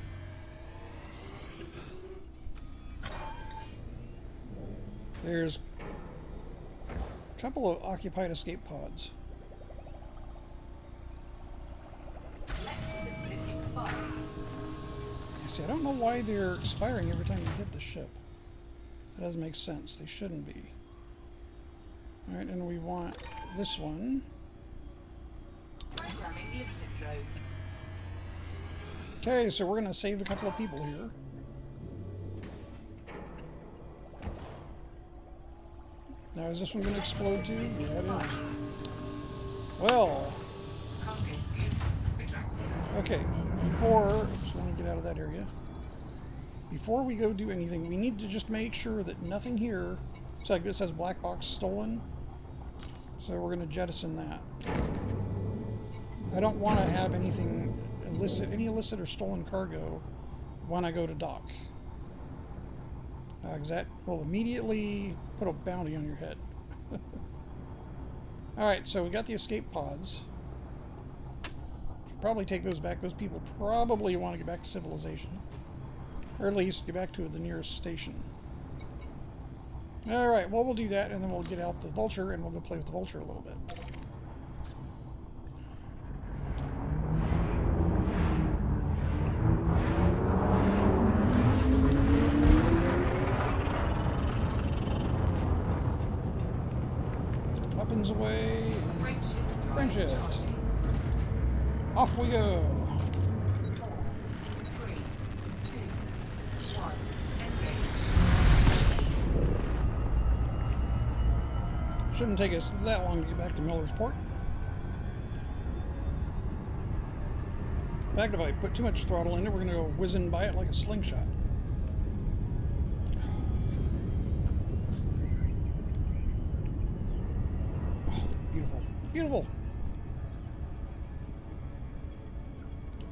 There's a couple of occupied escape pods. See, I don't know why they're expiring every time you hit the ship. That doesn't make sense. They shouldn't be. Alright, and we want this one. Programming limited drone. Okay, so we're going to save a couple of people here. Now, is this one going to explode too? Yeah, it is. Well, Cargo scoop retracted. okay, before... Oops, I want to get out of that area. Before we go do anything, we need to just make sure that nothing here... So like this says black box stolen. So we're going to jettison that. I don't want to have anything illicit, any illicit or stolen cargo when I go to dock. Because that will immediately put a bounty on your head. Alright, so we got the escape pods. Should probably take those back. Those people probably want to get back to civilization. Or at least get back to the nearest station. Alright, well, we'll do that, and then we'll get out the vulture, and we'll go play with the vulture a little bit. Weapons away. Frame shift. Off we go. 4, 3, 2, 1. Engage. Shouldn't take us that long to get back to Miller's Port. In fact, if I put too much throttle in it, we're going to go whizzing by it like a slingshot. Oh, beautiful. Beautiful.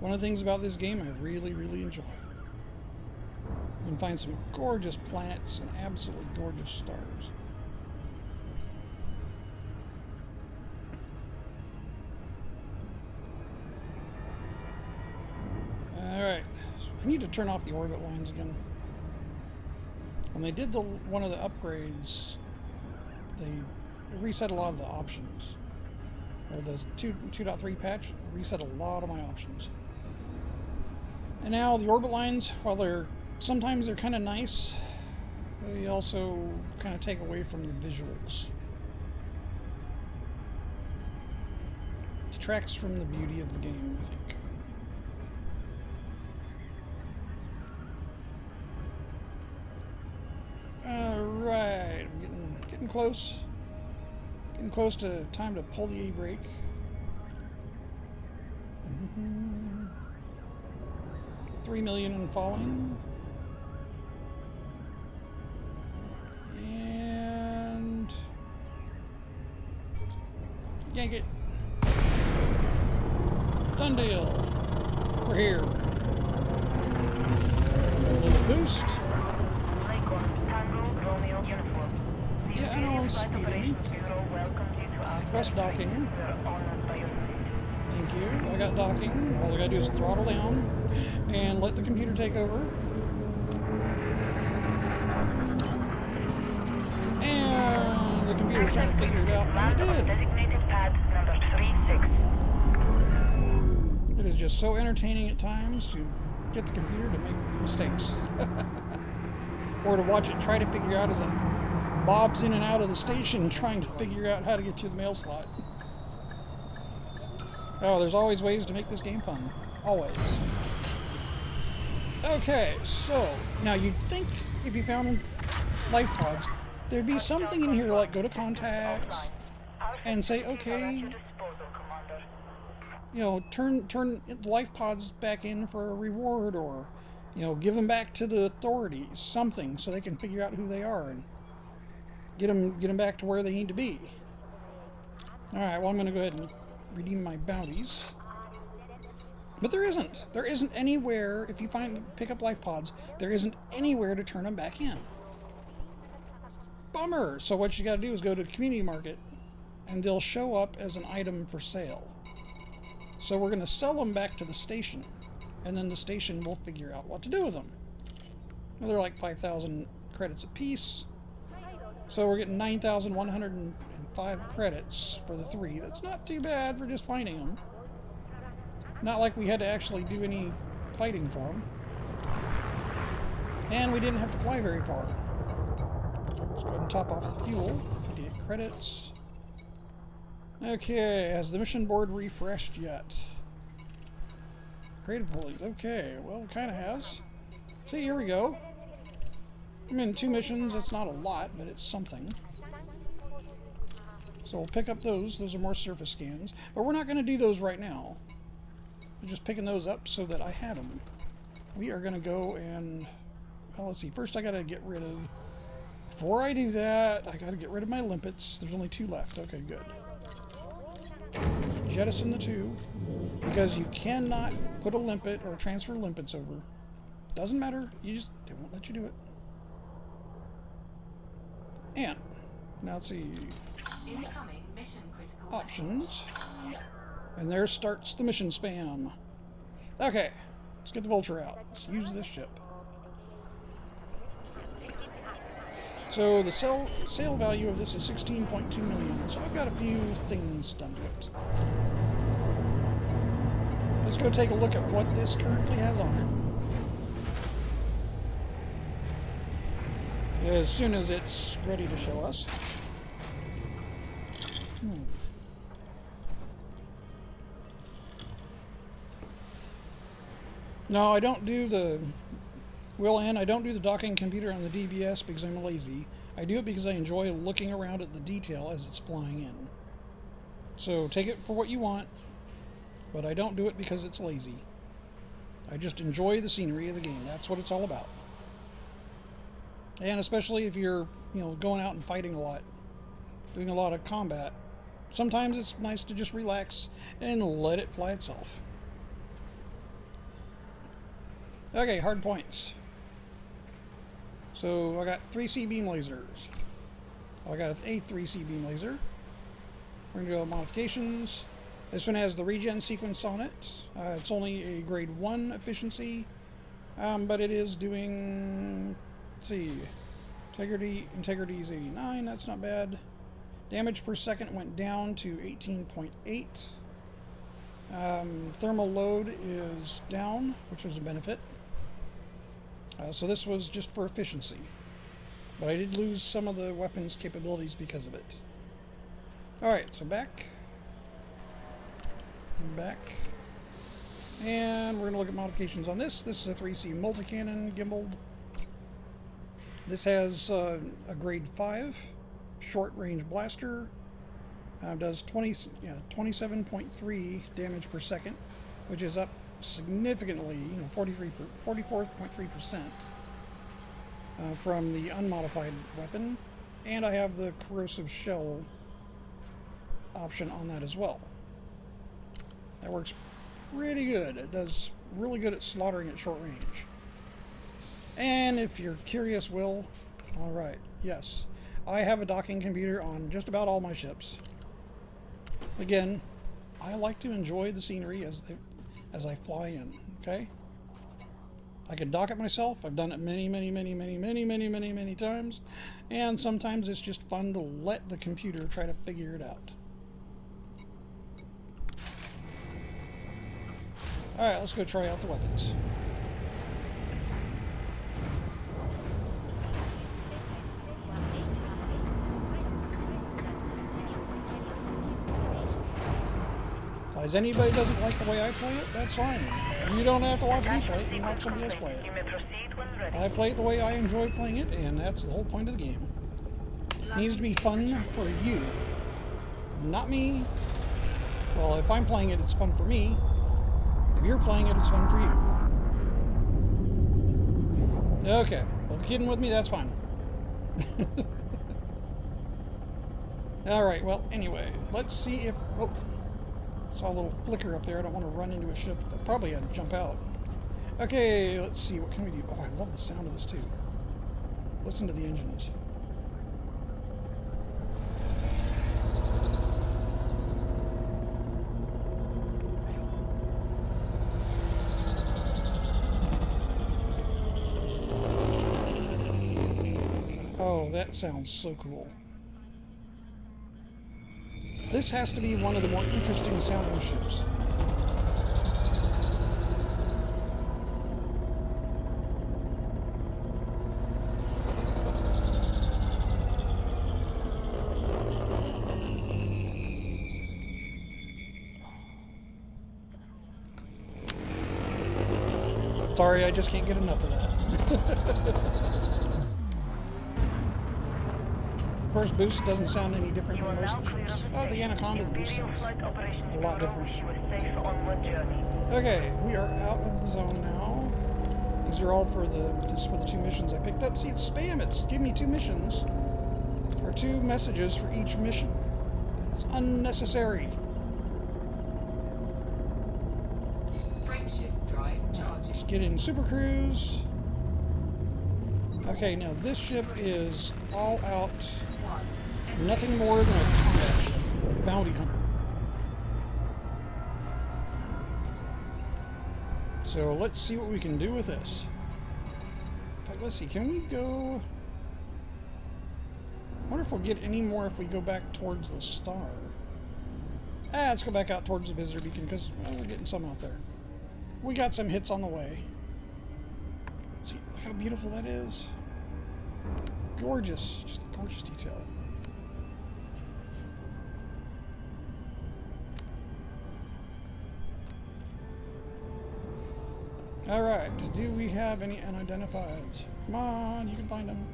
One of the things about this game I really, really enjoy. You can find some gorgeous planets and absolutely gorgeous stars. Alright, I need to turn off the orbit lines again. When they did one of the upgrades, they reset a lot of the options. Or the 2.3 patch reset a lot of my options. And now the orbit lines, while sometimes they're kind of nice, they also kind of take away from the visuals. Detracts from the beauty of the game, I think. Alright, I'm getting close. Getting close to time to pull the A-brake. Mm-hmm. 3 million and falling. And... yank it. Done deal. We're here. A little boost. Yeah, I know I'm speeding. Press docking. Thank you. I got docking. All I gotta do is throttle down and let the computer take over. And the computer's trying to figure it out, and it did. It is just so entertaining at times to get the computer to make mistakes. Or to watch it try to figure out as it bobs in and out of the station trying to figure out how to get to the mail slot. Oh, there's always ways to make this game fun. Always. Okay, so now you'd think if you found life pods, there'd be something in here like go to contacts and say, okay, you know, turn the life pods back in for a reward, or, you know, give them back to the authorities, something, so they can figure out who they are and get them back to where they need to be. All right, well, I'm going to go ahead and redeem my bounties. But there isn't anywhere, if you pick up life pods, there isn't anywhere to turn them back in. Bummer. So what you got to do is go to the community market, and they'll show up as an item for sale. So we're going to sell them back to the station, and then the station will figure out what to do with them. Now, they're like 5,000 credits a piece. So we're getting 9,105 credits for the 3. That's not too bad for just finding them. Not like we had to actually do any fighting for them. And we didn't have to fly very far. Let's go ahead and top off the fuel. 58 credits. Okay, has the mission board refreshed yet? Creative pulleys. Okay, well, it kind of has. See, here we go. I'm in 2 missions. That's not a lot, but it's something. So we'll pick up those. Those are more surface scans. But we're not going to do those right now. I'm just picking those up so that I have them. We are going to go and... Well, let's see. First, I got to get rid of... Before I do that, I got to get rid of my limpets. There's only 2 left. Okay, good. Jettison the 2. Because you cannot put a limpet or transfer limpets over. Doesn't matter. They won't let you do it. And now let's see. Incoming mission critical Options. And there starts the mission spam. Okay, let's get the Vulture out. Let's use this ship. So the sale value of this is 16.2 million. So I've got a few things done to it. Let's go take a look at what this currently has on it. As soon as it's ready to show us. No, I don't do the... I don't do the docking computer on the DBS because I'm lazy. I do it because I enjoy looking around at the detail as it's flying in. So take it for what you want, but I don't do it because it's lazy. I just enjoy the scenery of the game. That's what it's all about. And especially if you're, going out and fighting a lot, doing a lot of combat, sometimes it's nice to just relax and let it fly itself. Okay, hard points. So I got 3 C-beam lasers. I got a 3 C-beam laser. We're going to go modifications. This one has the regen sequence on it. It's only a grade 1 efficiency, but it is doing, let's see, integrity is 89, that's not bad. Damage per second went down to 18.8. Thermal load is down, which was a benefit. So this was just for efficiency. But I did lose some of the weapons capabilities because of it. Alright, so back. And we're going to look at modifications on this. This is a 3C multi-cannon gimbaled. This has a grade 5 short-range blaster. Does 27.3 damage per second, which is up significantly, 44.3% from the unmodified weapon. And I have the corrosive shell option on that as well. That works pretty good. It does really good at slaughtering at short range. And if you're curious, Will, alright, yes, I have a docking computer on just about all my ships. Again, I like to enjoy the scenery as I fly in, okay? I could dock it myself. I've done it many times. And sometimes it's just fun to let the computer try to figure it out. Alright, let's go try out the weapons. As anybody doesn't like the way I play it, that's fine. You don't have to watch me play it, you can watch somebody else play it. I play it the way I enjoy playing it, and that's the whole point of the game. It needs to be fun for you, not me. Well, if I'm playing it, it's fun for me. If you're playing it, it's fun for you. Okay, well, if you're kidding with me, that's fine. Alright, well, anyway, let's see if... Oh, saw a little flicker up there. I don't want to run into a ship. I probably had to jump out. Okay, let's see. What can we do? Oh, I love the sound of this, too. Listen to the engines. Oh, that sounds so cool. This has to be one of the more interesting sounding ships. Sorry, I just can't get enough of that. Of course, boost doesn't sound any different You than are most now of the clear ships. of the Oh, the station. Anaconda, the boost Imperial sounds Flight Operations a lot Bureau different. wish you a safe onward journey. Okay, we are out of the zone now. These are all for the just for the 2 missions I picked up. See, it's spam. It's giving me 2 missions or 2 messages for each mission. It's unnecessary. Frameshift drive charging. Let's get in Super Cruise. Okay, now this ship is all out. 1. Nothing more than a combat ship, a bounty hunter. So let's see what we can do with this. In fact, let's see. Can we go? I wonder if we'll get any more if we go back towards the star. Let's go back out towards the visitor beacon because we're getting some out there. We got some hits on the way. See, look how beautiful that is. Gorgeous. Just gorgeous detail. Alright, do we have any unidentifieds? Come on, you can find them.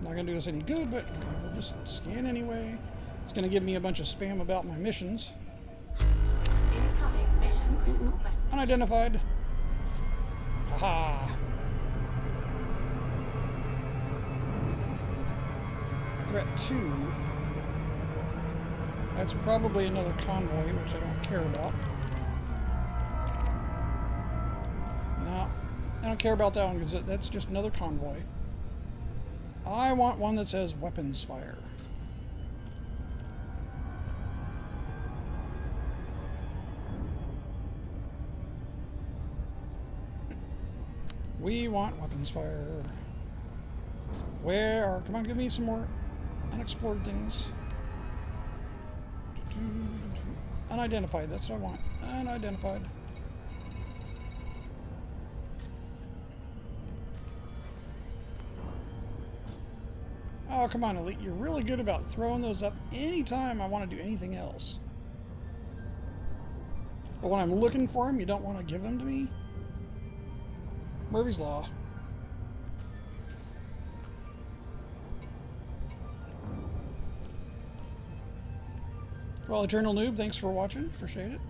Not going to do us any good, but okay, we'll just scan anyway. It's going to give me a bunch of spam about my missions. Incoming mission critical message. Unidentified. Haha. Threat 2. That's probably another convoy, which I don't care about. No, I don't care about that one because that's just another convoy. I want one that says weapons fire. We want weapons fire. Where are... Come on, give me some more unexplored things. Unidentified, that's what I want. Unidentified. Oh, come on, Elite. You're really good about throwing those up anytime I want to do anything else. But when I'm looking for them, you don't want to give them to me? Murphy's Law. Well, Eternal Noob, thanks for watching. Appreciate it.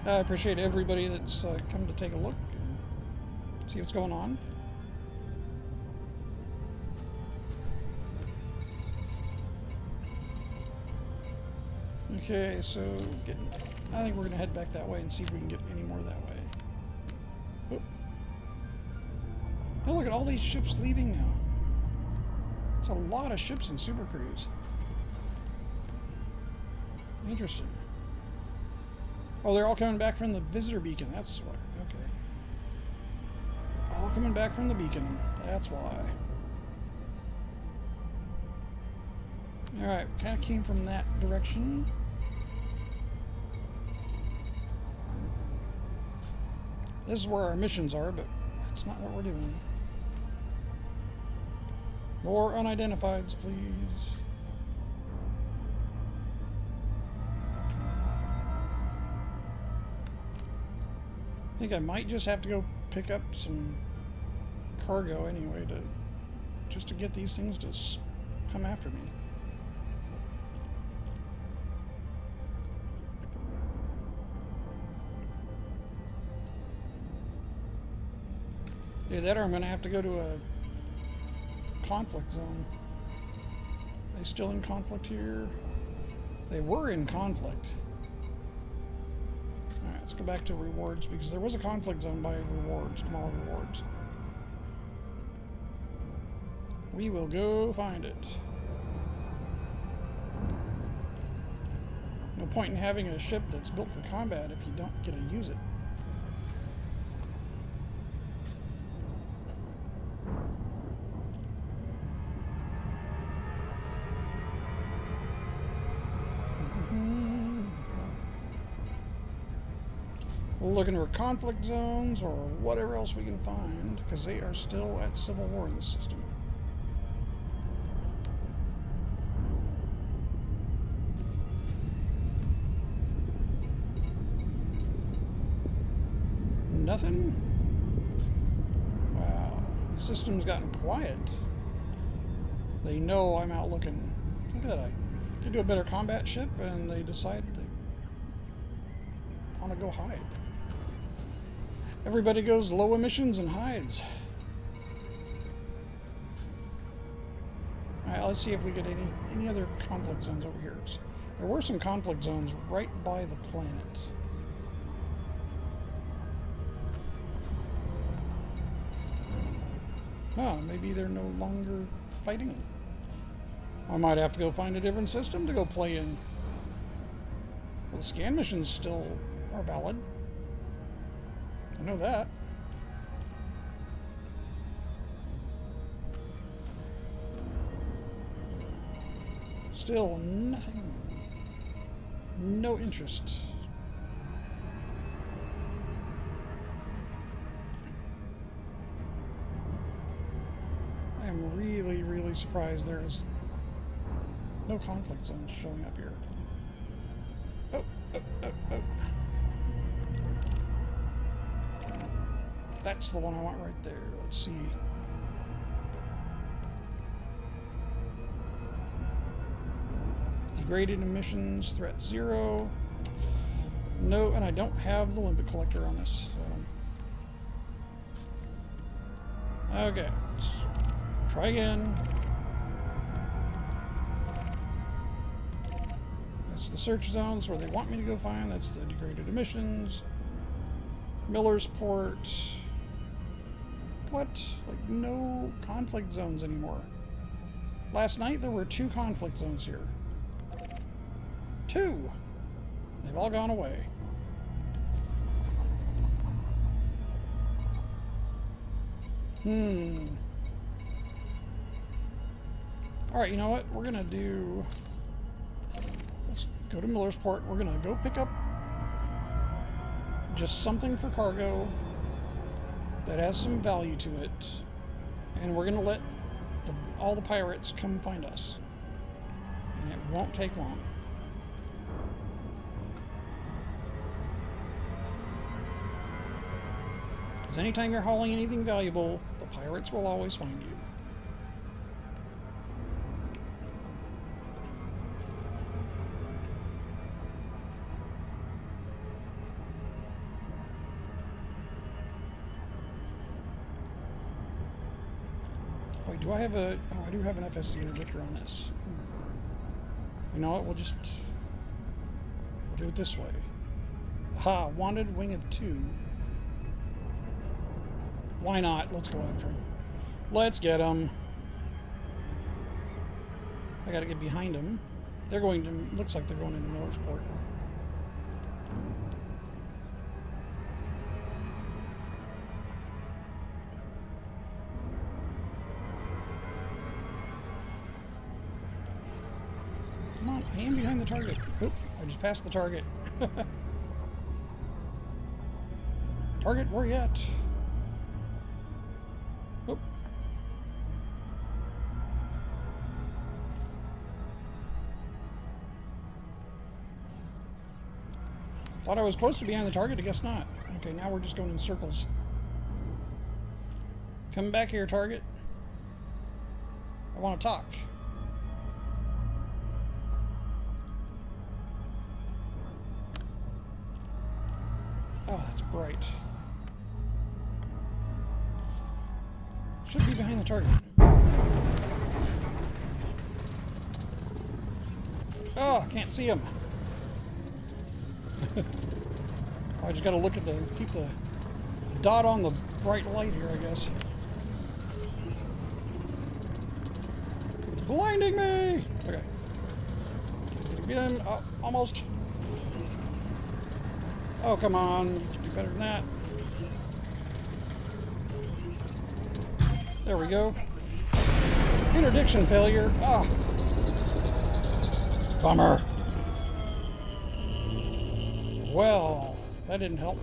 I appreciate everybody that's come to take a look and see what's going on. Okay, so I think we're going to head back that way and see if we can get any more that way. Oh. Oh, look at all these ships leaving now. It's a lot of ships in Super Cruise. Interesting. Oh, they're all coming back from the visitor beacon. That's why. Okay. All coming back from the beacon. That's why. Alright, kind of came from that direction. This is where our missions are, but that's not what we're doing. More unidentifieds, please. I think I might just have to go pick up some cargo anyway just to get these things to come after me. Either that or I'm going to have to go to a conflict zone. Are they still in conflict here? They were in conflict. Alright, let's go back to rewards because there was a conflict zone by rewards. Come on, rewards. We will go find it. No point in having a ship that's built for combat if you don't get to use it. We're looking for conflict zones or whatever else we can find because they are still at civil war in this system. Nothing? Wow. The system's gotten quiet. They know I'm out looking. Look at that. I could do a better combat ship, and they decide they want to go hide. Everybody goes low emissions and hides. Alright, let's see if we get any other conflict zones over here. There were some conflict zones right by the planet. Oh, maybe they're no longer fighting. I might have to go find a different system to go play in. Well, the scan missions still are valid. I know that. Still nothing. No interest. I am really, really surprised there's no conflict zones showing up here. Oh. That's the one I want right there. Let's see. Degraded emissions, threat 0. No, and I don't have the limpet collector on this. So. Okay, let's try again. That's the search zones where they want me to go find. That's the degraded emissions. Miller's Port. What? Like, no conflict zones anymore. Last night there were 2 conflict zones here. 2! They've all gone away. Alright, you know what? We're gonna do... Let's go to Miller's Port. We're gonna go pick up just something for cargo that has some value to it. And we're gonna let all the pirates come find us. And it won't take long. Because anytime you're hauling anything valuable, the pirates will always find you. Wait, do I have a... Oh, I do have an FSD interdictor on this. You know what? We'll do it this way. Aha, wanted wing of 2. Why not? Let's go after him. Let's get him. I gotta get behind him. They're going to... Looks like they're going into Miller's Port. Come on, I am behind the target. Oop, I just passed the target. Target, where you at? Oop. Thought I was close to behind the target, I guess not. Okay, now we're just going in circles. Come back here, target. I want to talk. Oh, that's bright. Should be behind the target. Oh, I can't see him. I just gotta look at keep the dot on the bright light here, I guess. It's blinding me! Okay. Get him. Oh, almost. Oh, come on. You can do better than that. There we go. Interdiction failure. Ah. Bummer. Well, that didn't help.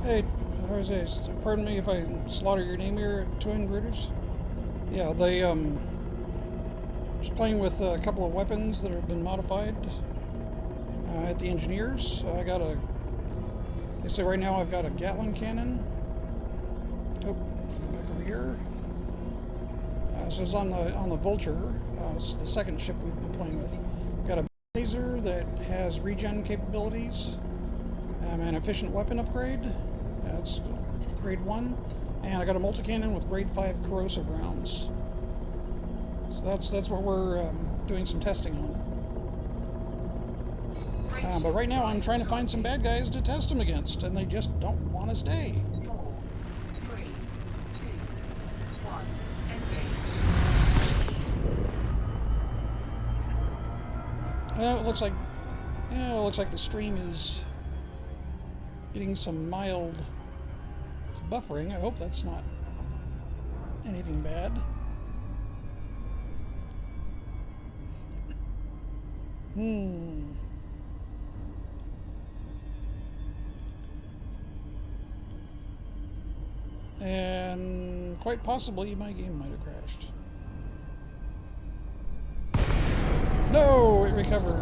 Hey, Jose, pardon me if I slaughter your name here, Twin Rooters. Yeah, they, just playing with a couple of weapons that have been modified. at the engineers. I got a. They say right now I've got a Gatling cannon. Oh, back over here. This is on the Vulture. It's the second ship we've been playing with. Got a laser that has regen capabilities, an efficient weapon upgrade. That's grade 1, and I got a multi-cannon with grade 5 corrosive rounds. So that's what we're doing some testing on. But right now I'm trying to find some bad guys to test them against, and they just don't want to stay. 4, 3, 2, 1, engage. It looks like the stream is getting some mild buffering. I hope that's not anything bad. And quite possibly my game might have crashed. No, it recovered.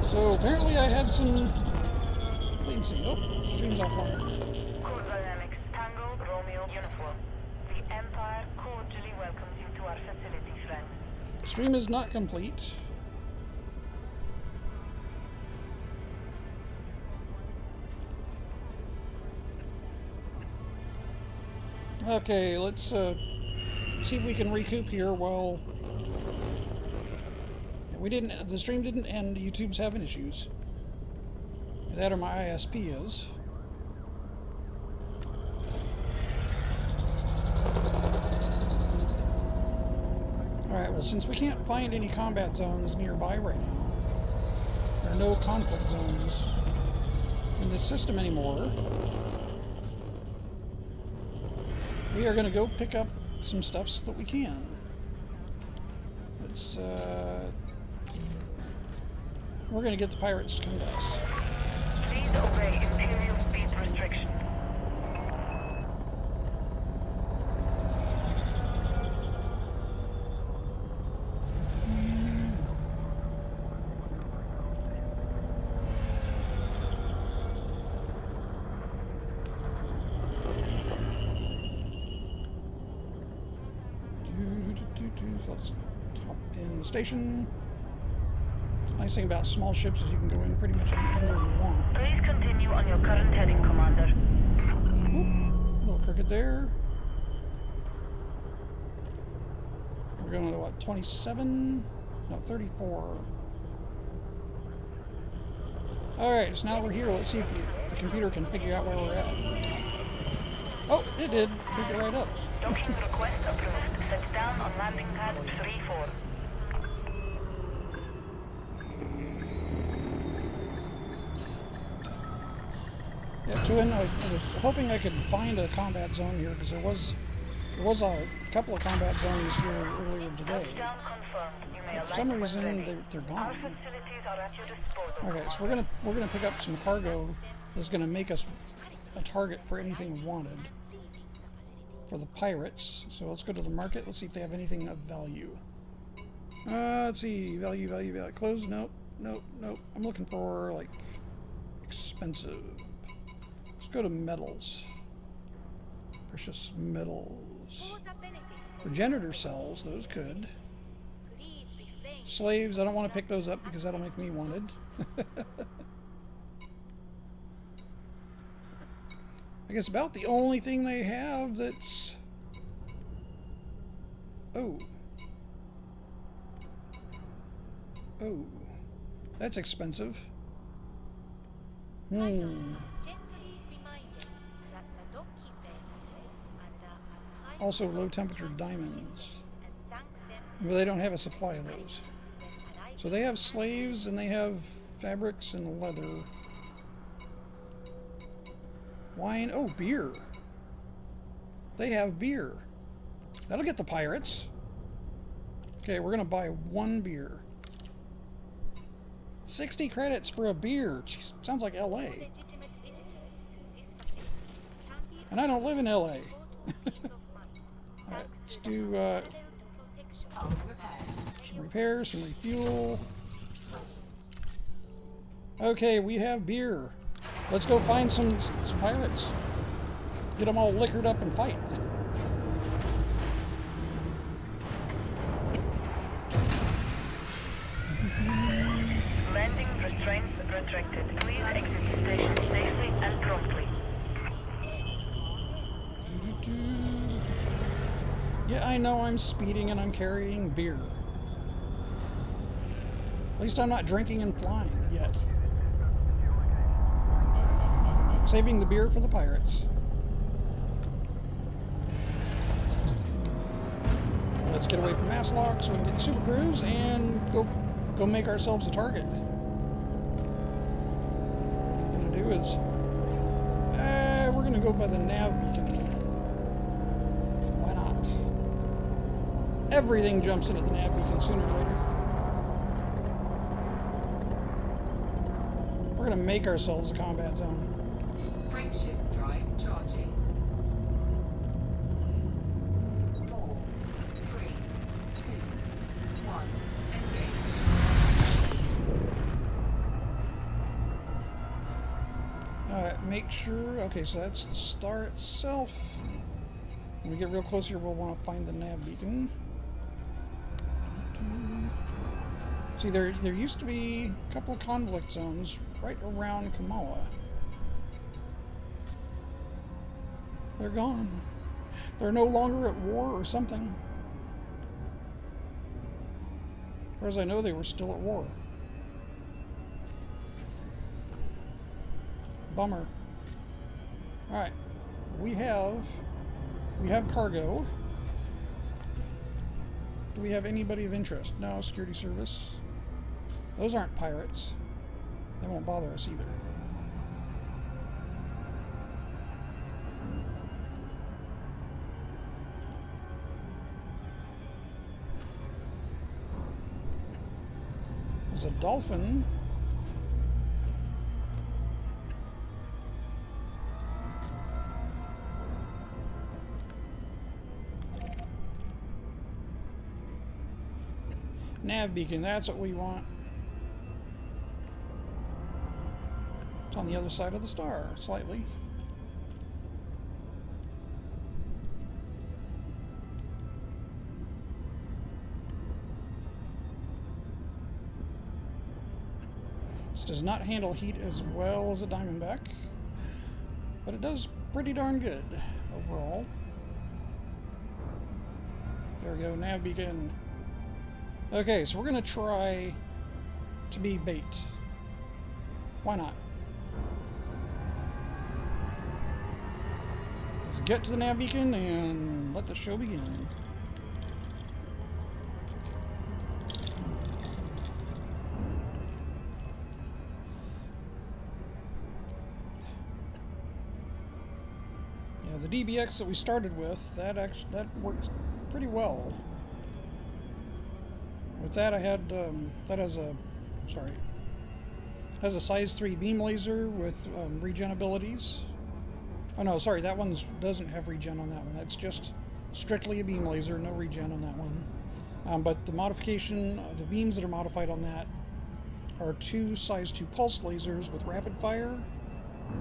So apparently I had some latency. Oh, stream's offline. Code Dynamics, Tango, Romeo, Uniform. The Empire cordially welcomes you to our facility, friend. Stream is not complete. Okay, let's see if we can recoup here while the stream didn't end. YouTube's having issues. That or my ISP is. Alright, well, since we can't find any combat zones nearby right now, there are no conflict zones in this system anymore, we are going to go pick up some stuff so that we can. Let's, we're going to get the pirates to come to us. Please obey Imperial speed restriction. So let's hop in the station. The nice thing about small ships is you can go in pretty much any angle you want. Please continue on your current heading, Commander. Whoop, a little crooked there. We're going to what, 27? No, 34. Alright, so now we're here. Let's see if the computer can figure out where we're at. Oh, it did. Picked it right up. Docking request approved. Set down on landing pad 3-4. Yeah, Twin, I was hoping I could find a combat zone here because there was a couple of combat zones here earlier today. Touchdown confirmed. You may But for some alight when reason ready. they're Our gone. facilities are at your disposal. Okay, so we're gonna pick up some cargo that's gonna make us a target for anything we wanted for the pirates. So let's go to the market. Let's see if they have anything of value. Let's see, value. Close. Nope. I'm looking for like expensive. Let's go to metals. Precious metals. Progenitor cells, those could. Slaves, I don't want to pick those up because that'll make me wanted. I guess about the only thing they have that's... Oh, that's expensive. Also low temperature diamonds. But they don't have a supply of those. So they have slaves and they have fabrics and leather. Wine. Oh, beer. They have beer. That'll get the pirates. Okay, we're going to buy one beer. 60 credits for a beer. Jeez, sounds like LA. And I don't live in LA. Alright, let's do some repairs, some refuel. Okay, we have beer. Let's go find some pirates. Get them all liquored up and fight. Landing restraints retracted. Please exit the station safely and promptly. Yeah, I know I'm speeding and I'm carrying beer. At least I'm not drinking and flying yet. Saving the beer for the pirates. Let's get away from Masslock so we can get Super Cruise and go make ourselves a target. What we're gonna do is we're gonna go by the nav beacon. Why not? Everything jumps into the nav beacon sooner or later. We're gonna make ourselves a combat zone. Frameshift drive charging. 4, 3, 2, 1. Engage. Alright, make sure. Okay, so that's the star itself. When we get real close here, we'll want to find the nav beacon. See, there used to be a couple of conflict zones right around Kamala. They're gone. They're no longer at war or something. As far as I know, they were still at war. Bummer. Alright. We have cargo. Do we have anybody of interest? No, security service. Those aren't pirates. They won't bother us either. There's a dolphin. Nav beacon, that's what we want. It's on the other side of the star, slightly. This does not handle heat as well as a Diamondback, but it does pretty darn good overall. There we go, nav beacon. Okay, so we're going to try to be bait. Why not? Let's get to the nav beacon and let the show begin. Yeah, the DBX that we started with, that works pretty well. With that, I had that has a size 3 beam laser with regen abilities. Oh no, sorry, that one doesn't have regen on that one. That's just strictly a beam laser, no regen on that one. But the modification, the beams that are modified on that are 2 size 2 pulse lasers with rapid fire,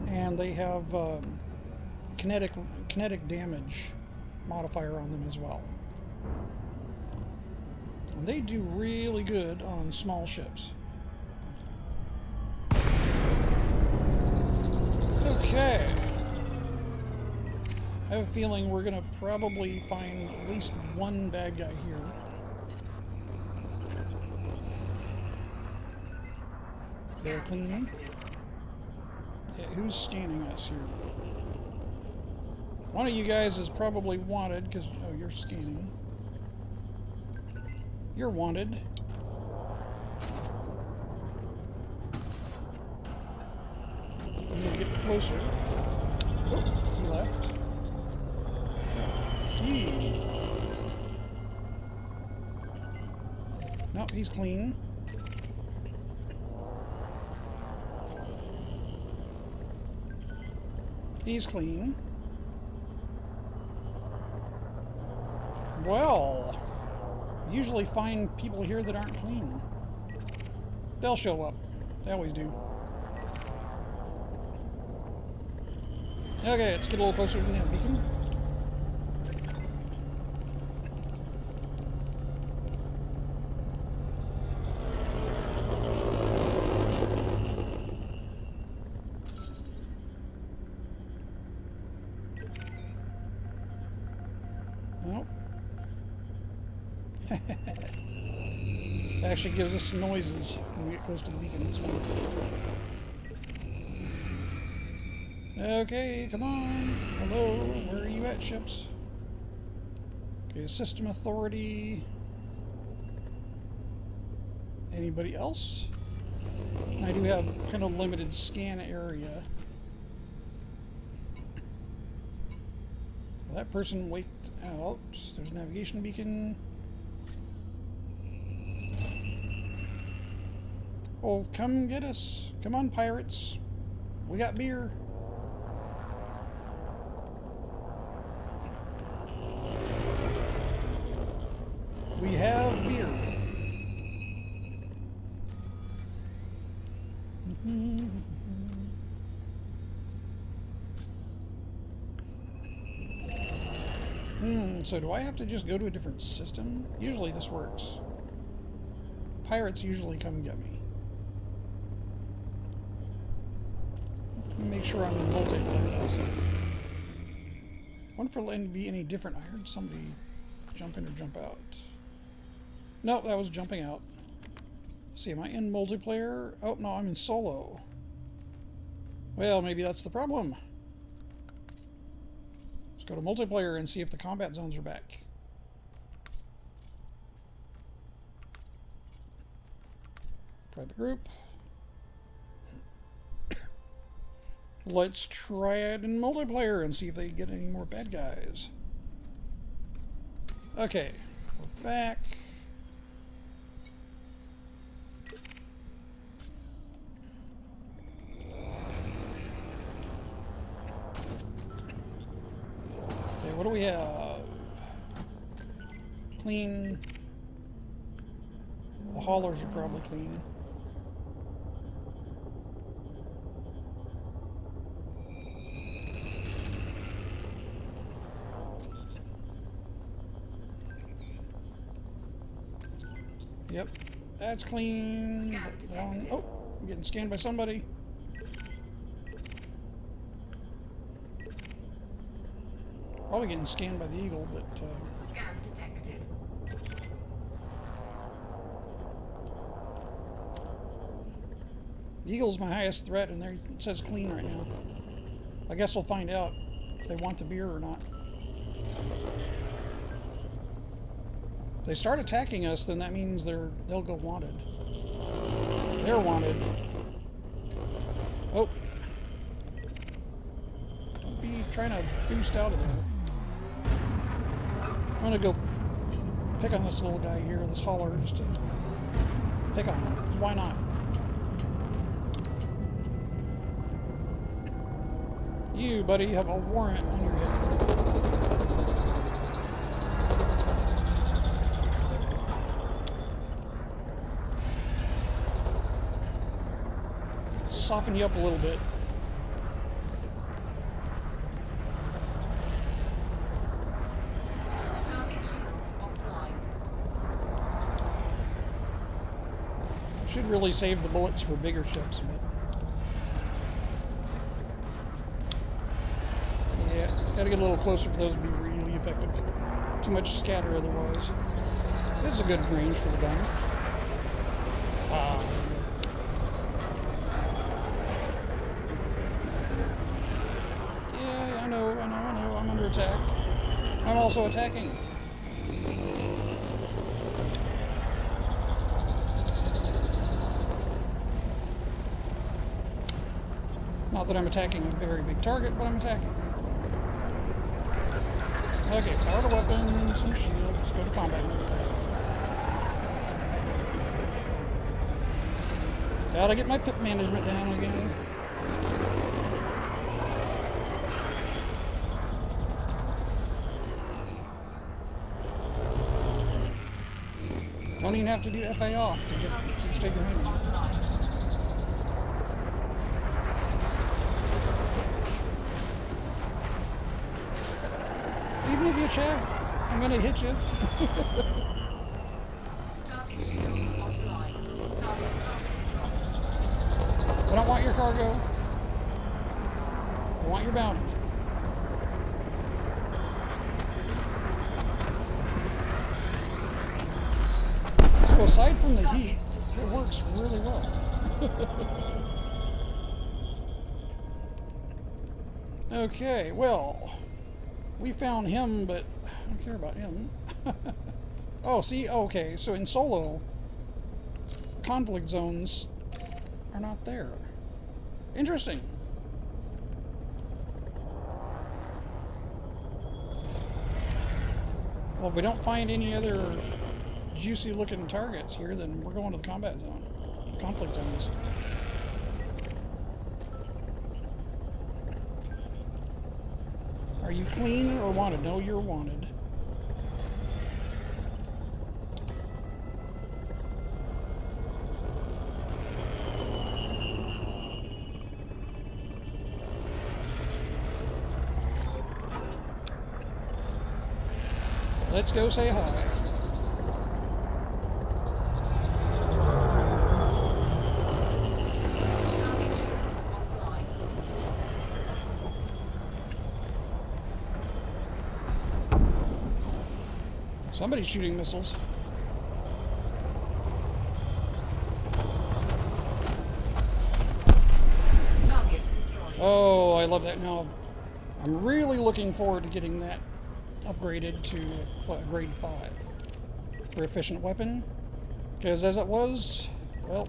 and they have kinetic damage modifier on them as well. And they do really good on small ships. Okay. I have a feeling we're going to probably find at least one bad guy here. They're clean. Yeah, who's scanning us here? One of you guys is probably wanted because, oh, you're scanning. You're wanted. I'm gonna get closer. Oh, he left. Nope, he's clean. He's clean. Well, usually find people here that aren't clean. They'll show up. They always do. Okay, let's get a little closer to that beacon. Nope. It actually gives us some noises when we get close to the beacon. It's fun. Okay, come on. Hello, where are you at, ships? Okay, system authority. Anybody else? I do have kind of limited scan area. Well, that person wait out. There's a navigation beacon. Oh, come get us. Come on, pirates. We got beer. We have beer. So do I have to just go to a different system? Usually this works. Pirates usually come get me. Let me make sure I'm in multiplayer also. Wonder if it'll be any different. I heard somebody jump in or jump out. Nope, that was jumping out. Let's see, am I in multiplayer? Oh, no, I'm in solo. Well, maybe that's the problem. Let's go to multiplayer and see if the combat zones are back. Private group. Let's try it in multiplayer and see if they get any more bad guys. Okay, we're back. Okay, what do we have? Clean. The haulers are probably clean. Yep, that's clean. That one, oh, I'm getting scanned by somebody. Probably getting scanned by the Eagle, but Scan detected. the Eagle's my highest threat, and there it says clean right now. I guess we'll find out if they want the beer or not. If they start attacking us, then that means they'll go wanted. They're wanted. Oh. Don't be trying to boost out of there. I'm gonna go pick on this little guy here, this hauler, just to pick on him, because why not? You, buddy, have a warrant on your head. Soften you up a little bit. Target shields offline. Should really save the bullets for bigger ships, but yeah, gotta get a little closer for those to be really effective. Too much scatter otherwise. This is a good range for the gun. Yeah, I know, I'm under attack. I'm also attacking. Not that I'm attacking a very big target, but I'm attacking. Okay, power to weapons and shields. Let's go to combat mode. Gotta get my pip management down again. Don't even have to do FA off to get Target to stay shields behind me. online. even if you chav, I'm gonna hit you. Target shields offline. Target cargo dropped. I don't want your cargo. I want your bounty. So aside from the heat, it works really well. Okay, well, we found him, but I don't care about him. Oh, see, okay, so in solo, conflict zones are not there. Interesting. Well, if we don't find any other juicy looking targets here, then we're going to the combat zone. Conflict zones. Are you clean or wanted? No, you're wanted. Let's go say hi. Target shields offline. Somebody's shooting missiles. Target destroyed. Oh, I love that. Now, I'm really looking forward to getting that upgraded to grade 5 for efficient weapon. Because as it was, well,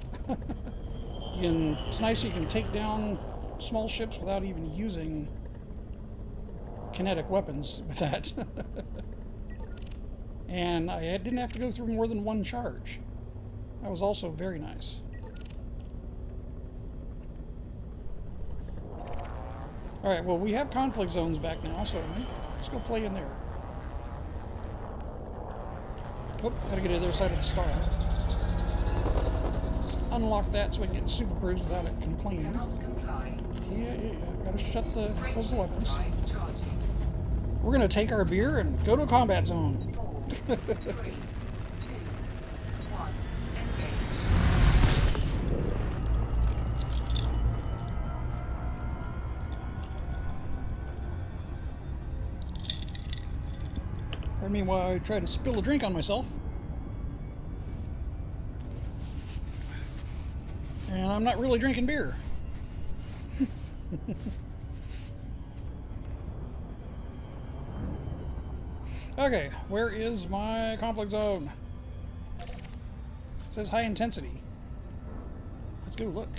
it's nice you can take down small ships without even using kinetic weapons with that. And I didn't have to go through more than one charge. That was also very nice. Alright, well, we have conflict zones back now, so let's go play in there. Oh, gotta get to the other side of the star. Let's unlock that so we can get in Super Cruise without it complaining. Cannot comply. Yeah. Gotta shut close the weapons. Drive charging. We're gonna take our beer and go to a combat zone. 4, 3, 2, 1. Engage. I mean, while I try to spill a drink on myself. And I'm not really drinking beer. Okay, where is my conflict zone? It says high intensity. Let's go look.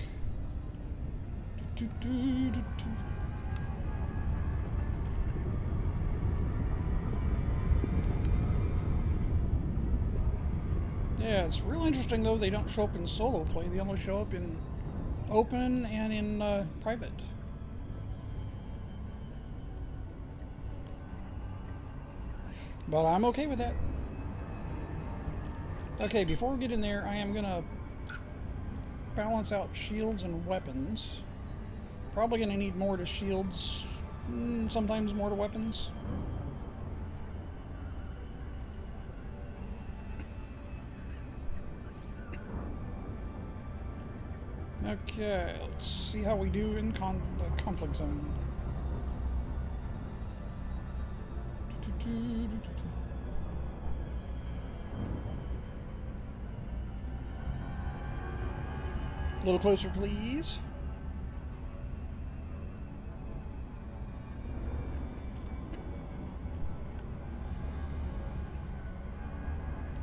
Yeah, it's real interesting though. They don't show up in solo play. They only show up in open and in private. But I'm okay with that. Okay, before we get in there, I am gonna balance out shields and weapons. Probably gonna need more to shields, sometimes more to weapons. Okay, let's see how we do in the conflict zone. A little closer, please.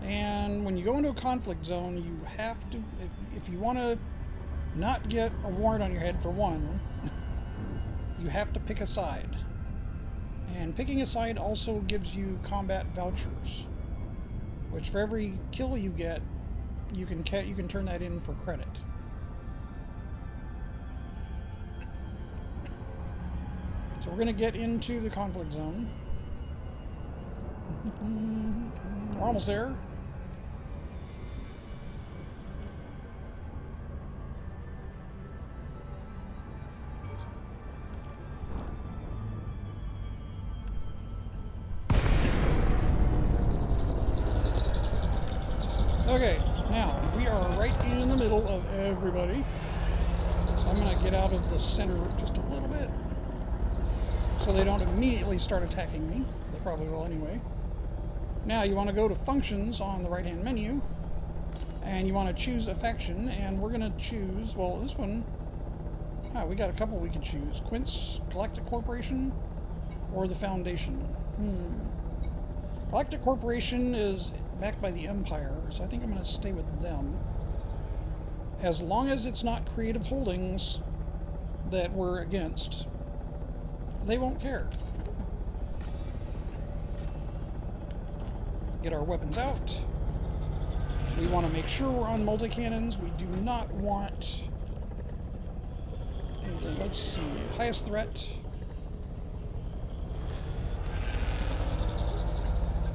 And when you go into a conflict zone, you have to, if you want to not get a warrant on your head for one, you have to pick a side. And picking a side also gives you combat vouchers, which for every kill you get, you can turn that in for credit. So we're going to get into the conflict zone. We're almost there. Okay, now we are right in the middle of everybody. So I'm going to get out of the center just a little bit so they don't immediately start attacking me. They probably will anyway. Now you want to go to functions on the right hand menu and you want to choose a faction, and we're going to choose, well, this one, we got a couple we could choose. Quince Galactic Corporation or the Foundation. Galactic Corporation is backed by the Empire, so I think I'm going to stay with them. As long as it's not Creative Holdings that we're against, they won't care. Get our weapons out. We want to make sure we're on multi-cannons. We do not want anything. Let's see. Highest threat.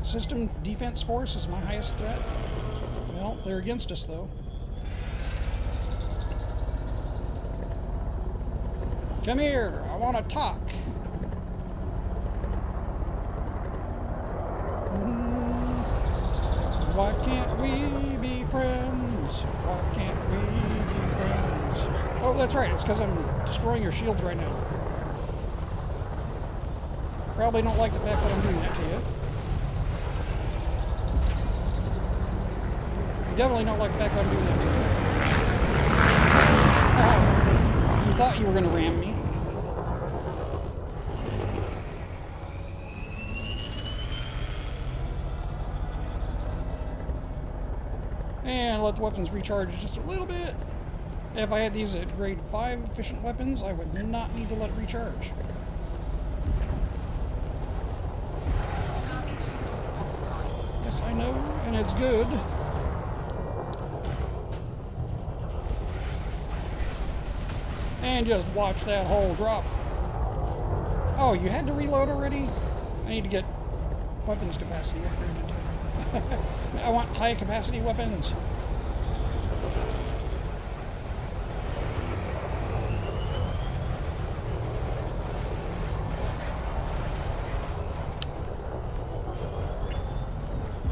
System Defense Force is my highest threat. Well, they're against us, though. Come here. I want to talk. Why can't we be friends? Why can't we be friends? Oh, that's right. It's because I'm destroying your shields right now. Probably don't like the fact that I'm doing that to you. You definitely don't like the fact that I'm doing that to you. You thought you were going to ram me. And let the weapons recharge just a little bit. If I had these at grade 5 efficient weapons, I would not need to let it recharge. Yes, I know, and it's good. And just watch that hole drop. Oh, you had to reload already? I need to get weapons capacity upgraded. I want high capacity weapons.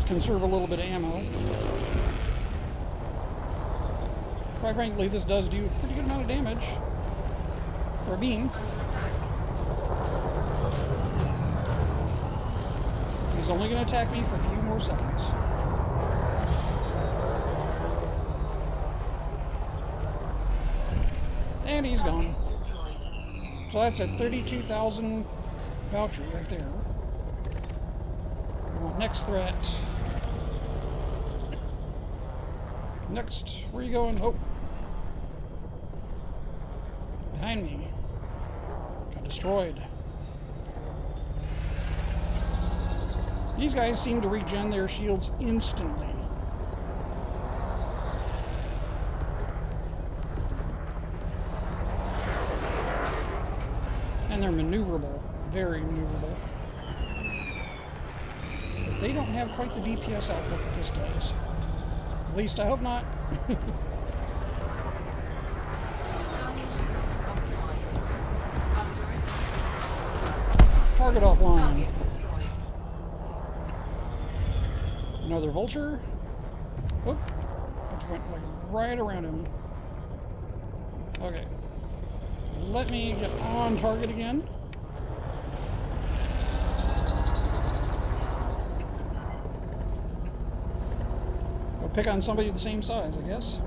Conserve a little bit of ammo. Quite frankly, this does do a pretty good amount of damage for a beam. He's only going to attack me for a few more seconds. And he's gone. So that's a 32,000 voucher right there. We want next threat. Next. Where are you going? Oh. Behind me. Got destroyed. These guys seem to regen their shields instantly. And they're maneuverable. Very maneuverable. But they don't have quite the DPS output that this does. At least I hope not. Target offline. Another vulture. Whoop. That went like right around him. Okay. Let me get on target again. Go pick on somebody the same size, I guess.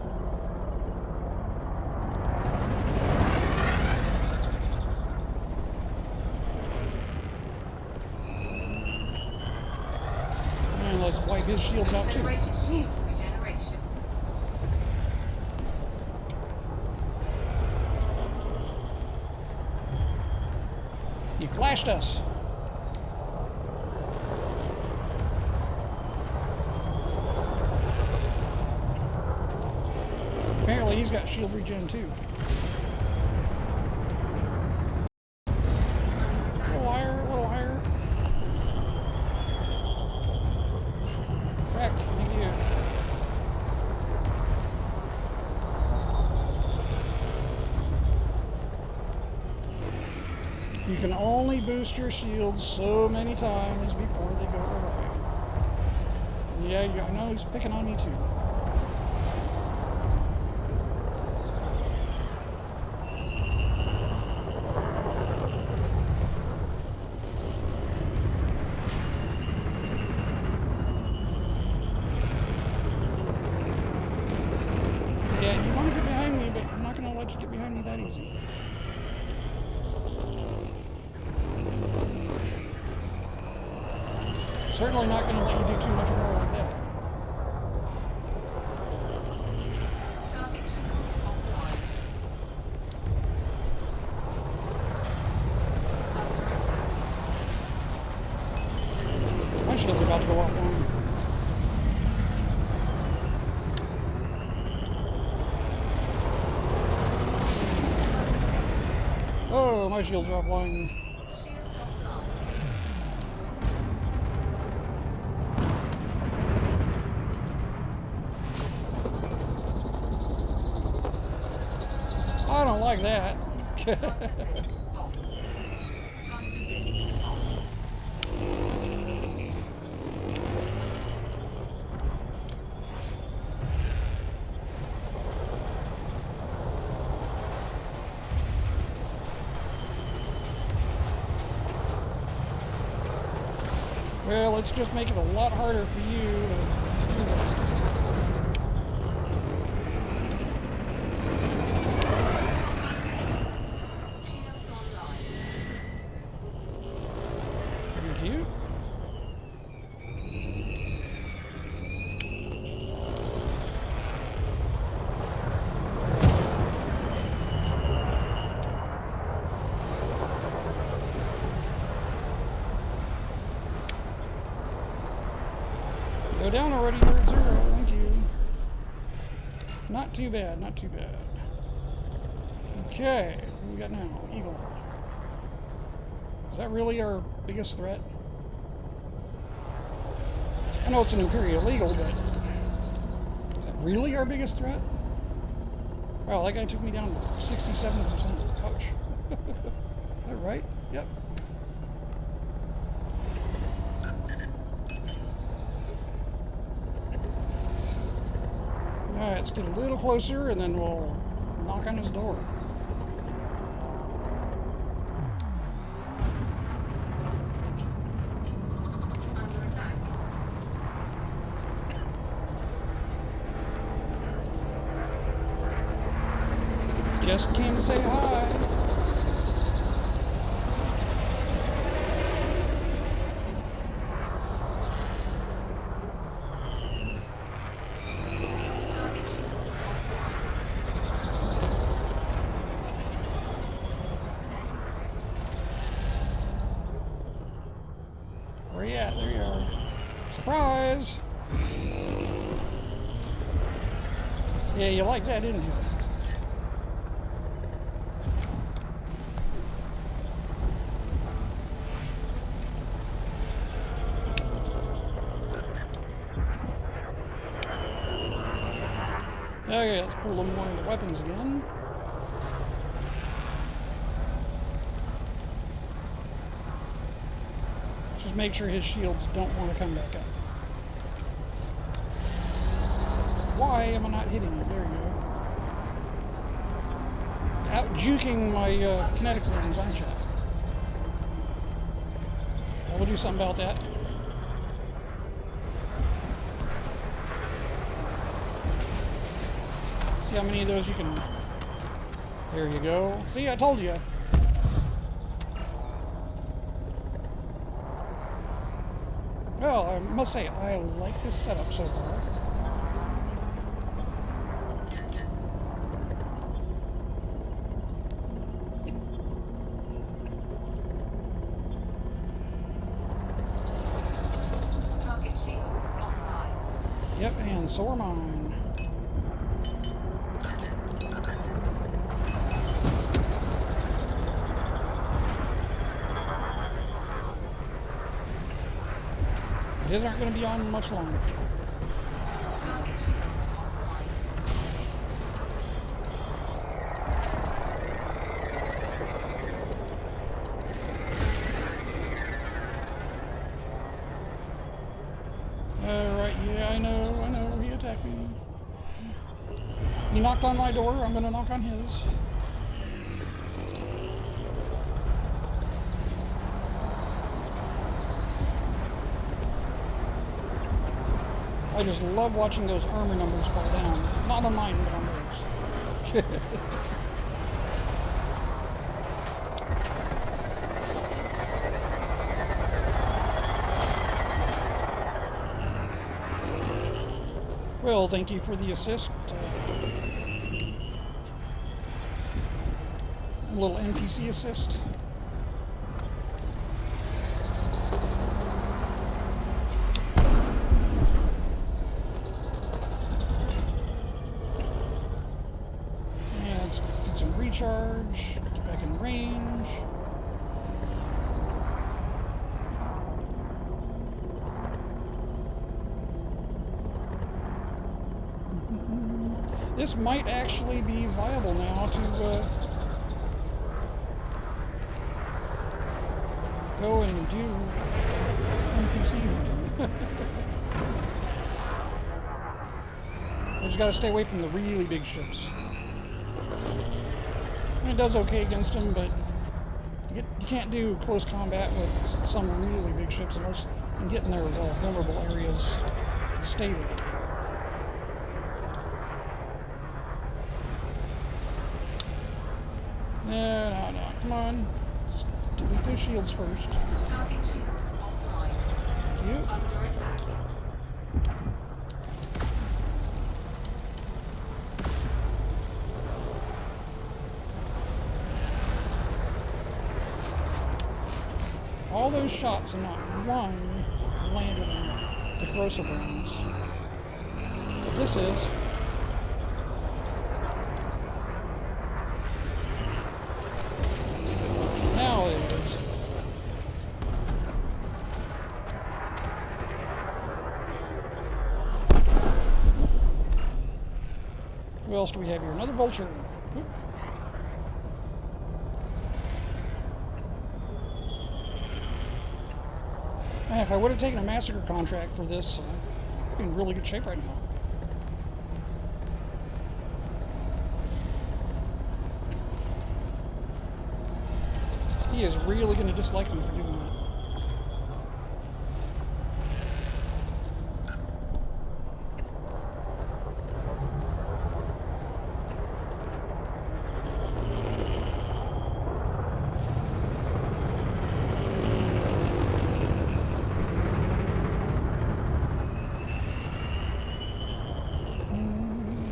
And let's wipe his shields out too. Accelerated shield regeneration. He flashed us. Apparently he's got shield regen too. A little higher, a little higher. Crack, thank you. You can only boost your shields so many times before they go away. Yeah, I know he's picking on me too. Yeah, you want to get behind me, but I'm not going to let you get behind me that easy. Certainly not going to let you do too much more like that. Target shields offline. Under attack. My shield's about to go offline. Oh, my shield's offline. Shields offline. I don't like that. Flight assist off. Flight assist off. Well, let's just make it a lot harder for you to do that. Shields online. Thank you. Go down already, you're at 0. Thank you. Not too bad, not too bad. Okay, what do we got now? Eagle. Is that really our biggest threat? I know it's an Imperial Eagle, but is that really our biggest threat? Wow, that guy took me down 67%. Ouch. Is that right? Yep. Alright, let's get a little closer and then we'll knock on his door. Under attack. Just came to say hi. Target shields offline. Where you at? There you are. Surprise! Yeah, you like that, didn't you? Okay, let's pull them more into weapons again. Just make sure his shields don't want to come back up. Why am I not hitting it? There you go. Out juking my kinetic runs, aren't you? I will do something about that. See how many of those you can... There you go. See, I told you. Well, I must say, I like this setup so far. Target shields online. Yep, and so are mine. His aren't going to be on much longer. Target shields offline. Alright, yeah, He knocked on my door, I'm gonna knock on his. I just love watching those armor numbers fall down. Not on mine, but on theirs. Well, thank you for the assist. A little NPC assist. Yeah, let's get some recharge, get back in range. This might actually be viable now to go and do NPC hunting. I just gotta stay away from the really big ships. And it does okay against them, but you can't do close combat with some really big ships unless you get in their vulnerable areas and stay there. No. Come on. Let's delete those shields first. Target shields offline. Thank you. Under attack. All those shots and not one landed on the corrosive rounds. But this is. Now it is. Who else do we have here? Another vulture. Oop. Man, if I would have taken a massacre contract for this, I'd be in really good shape right now. He is really going to dislike me for doing that.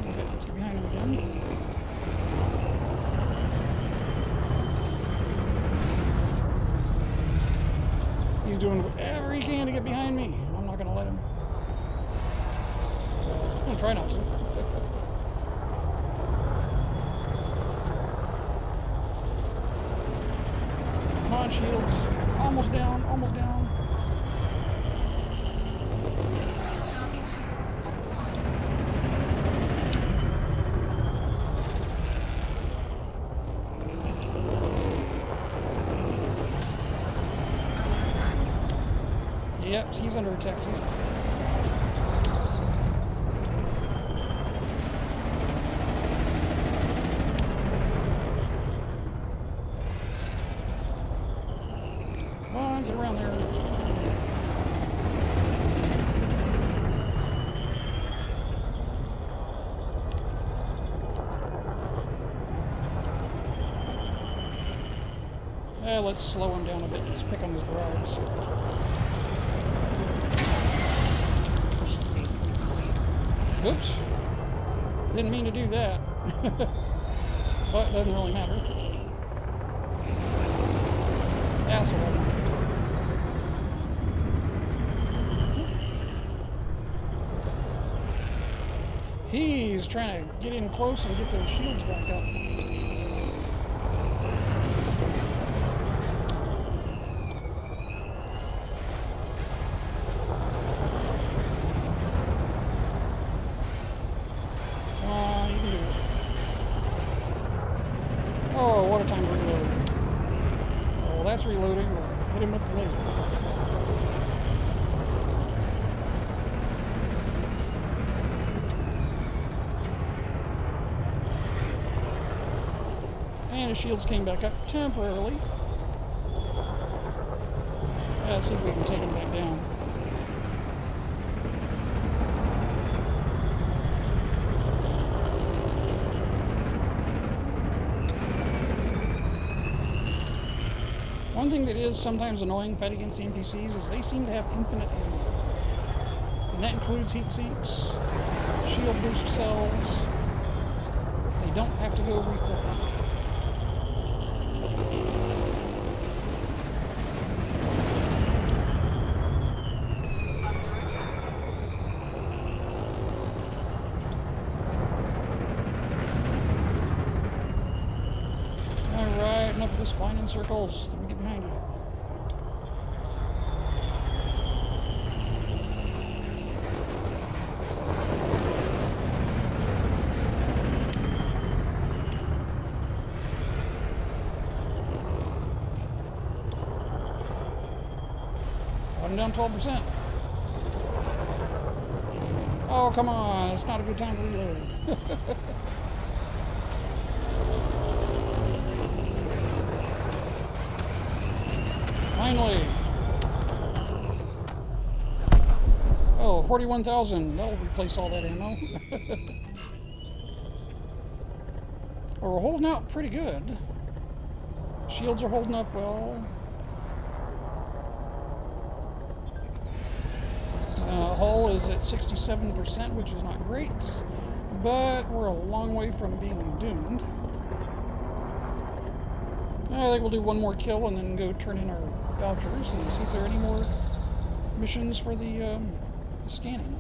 Okay, let's get behind him again. He's doing whatever he can to get behind me, and I'm not going to let him. I'm going to try not to. Come on, shields. Almost down, almost down. Target shields offline. Under attack. Yep, he's under attack too. Come on, get around there. Let's slow him down a bit. Let's pick on his drives. Heat sink deployed. Oops. Didn't mean to do that. But it doesn't really matter. That's what I wanted. He's trying to get in close and get those shields back up. Come on, you can do it. Oh, what a time to reload. Oh, well, that's reloading. We'll hit him with the laser. And his shields came back up temporarily. Let's see if we can take him back down. One thing that is sometimes annoying fighting against the NPCs is they seem to have infinite ammo. And that includes heat sinks, shield boost cells. They don't have to go refill. Under attack. Alright, enough of this flying in circles. Let me get behind you. I'm down 12%. Oh, come on. It's not a good time to reload. Finally. Oh, 41,000. That'll replace all that ammo. Well, we're holding out pretty good. Shields are holding up well. Hull is at 67%, which is not great, but we're a long way from being doomed. I think we'll do one more kill and then go turn in our vouchers and see if there are any more missions for the scanning.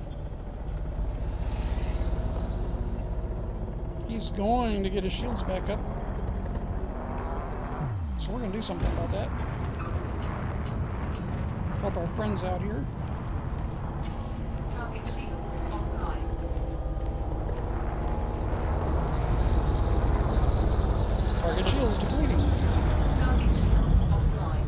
He's going to get his shields back up, so we're going to do something about that. Help our friends out here. Target shields online. Target shields depleting. Target shields offline.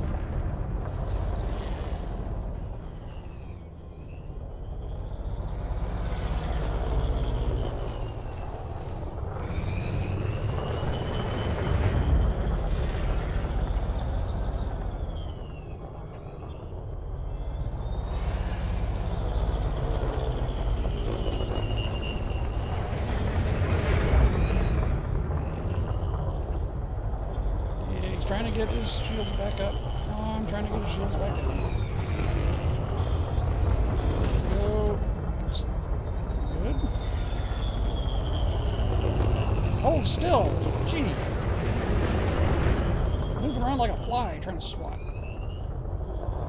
Trying to get his shields back up. Oh, I'm trying to get his shields back up. Go. That's good. Hold still. Gee. Moving around like a fly trying to swat.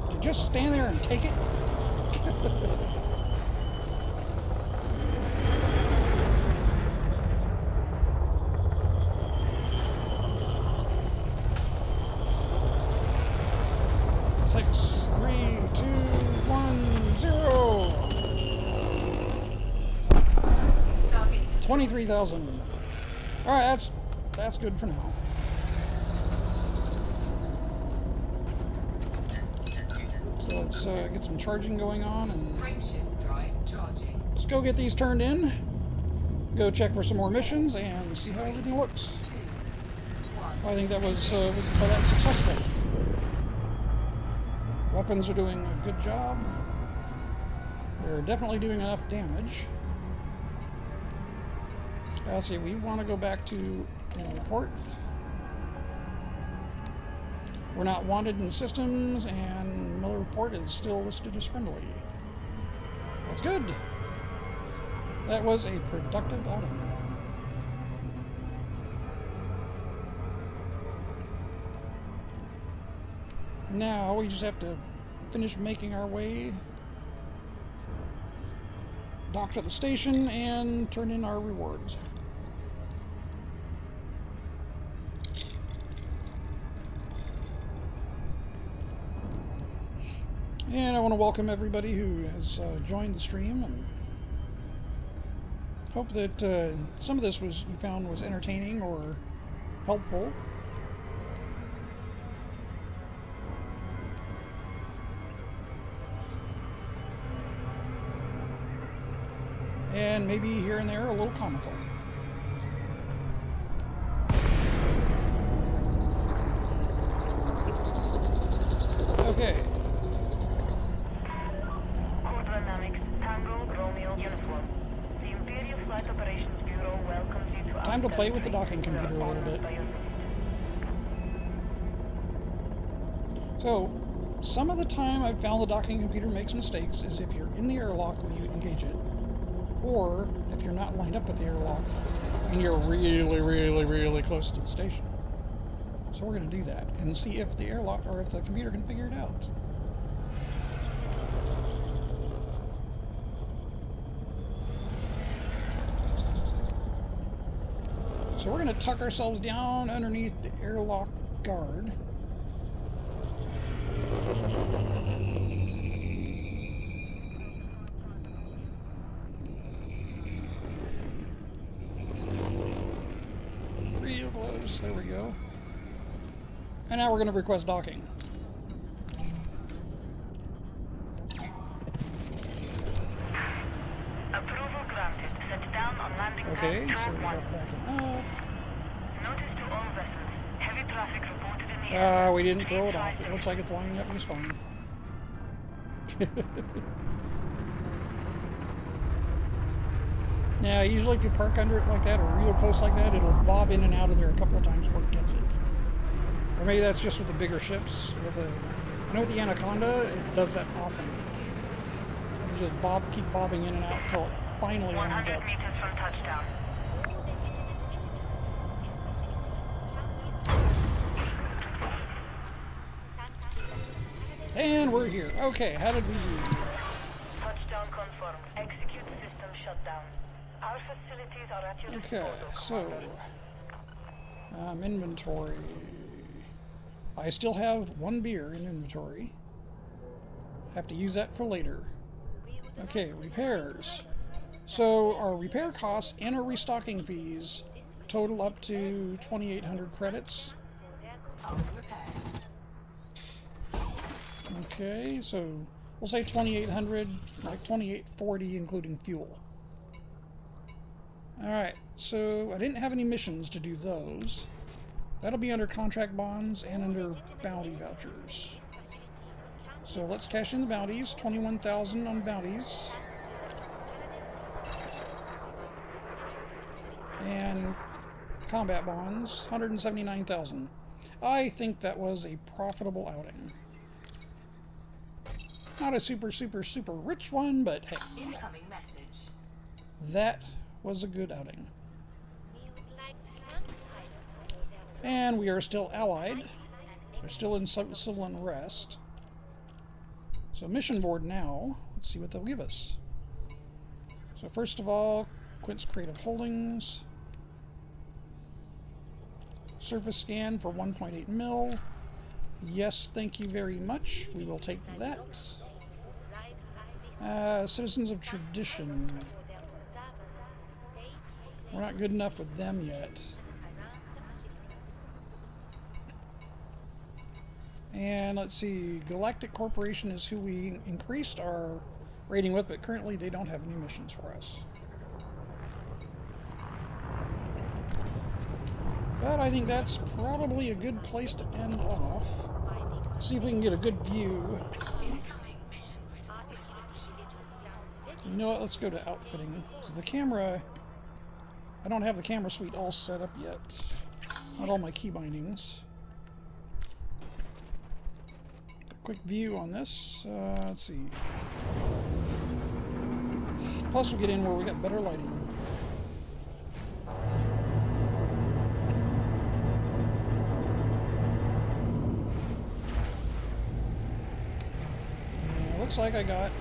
Did you just stand there and take it? Six, 3, 2, 1, 0. Target destroyed. 23,000. All right, that's good for now. So let's get some charging going on, and Frameshift drive charging. let's go get these turned in. Go check for some more missions and see how everything looks. 2, 1. I think that was by that successful. Weapons are doing a good job. They're definitely doing enough damage. Let's see, we want to go back to port. We're not wanted in the systems, and Miller Report is still listed as friendly. That's good. That was a productive outing. Now we just have to finish making our way, dock at the station, and turn in our rewards. And I want to welcome everybody who has joined the stream, and hope that some of this you found was entertaining or helpful. And maybe here and there a little comical. time to play with the docking computer a little bit. So, some of the time I've found the docking computer makes mistakes is if you're in the airlock when you engage it, or if you're not lined up with the airlock and you're really, really, really close to the station. So we're going to do that and see if the airlock or if the computer can figure it out. So we're going to tuck ourselves down underneath the airlock guard. Real close. There we go. And now we're going to request docking. Approval granted. Set down on landing Okay, pad so track we 1. got backing up. Notice to all vessels. Heavy traffic reported in the area. We didn't throw it Please off. try It looks like it's lining up just fine. Now, usually if you park under it like that or real close like that, it'll bob in and out of there a couple of times before it gets it. Or maybe that's just with the bigger ships. I know with the Anaconda, it does that often. It'll just keep bobbing in and out until it finally lines 100 up. meters from touchdown. Legitimate visitors to this facility can be observed. Thanks to the And we're here. Okay, how did we do? Touchdown confirmed. Execute system shutdown. Our facilities are at your Okay, disposal, so Commander. inventory. I still have one beer in inventory. Have to use that for later. Okay, repairs. So our repair costs and our restocking fees total up to 2,800 credits. Okay, so we'll say 2,800, like 2,840 including fuel. Alright, so I didn't have any missions to do those. That'll be under contract bonds and under bounty vouchers. So let's cash in the bounties, 21,000 on bounties. And combat bonds, 179,000. I think that was a profitable outing. Not a super, super, super rich one, but hey, incoming message. that was a good outing. We would like to thank the pilots for their And we are still allied. They're still in civil unrest. So mission board now. Let's see what they'll give us. So first of all, Quint's Creative Holdings. Surface scan for 1.8 mil. Yes, thank you very much. We will take that. Citizens of Tradition. We're not good enough with them yet. And let's see, Galactic Corporation is who we increased our rating with, but currently they don't have any missions for us. But I think that's probably a good place to end off. See if we can get a good view. You know what, let's go to outfitting. Because the camera, I don't have the camera suite all set up yet. Not all my key bindings. Quick view on this. Let's see. Plus we get in where we got better lighting. Looks like I got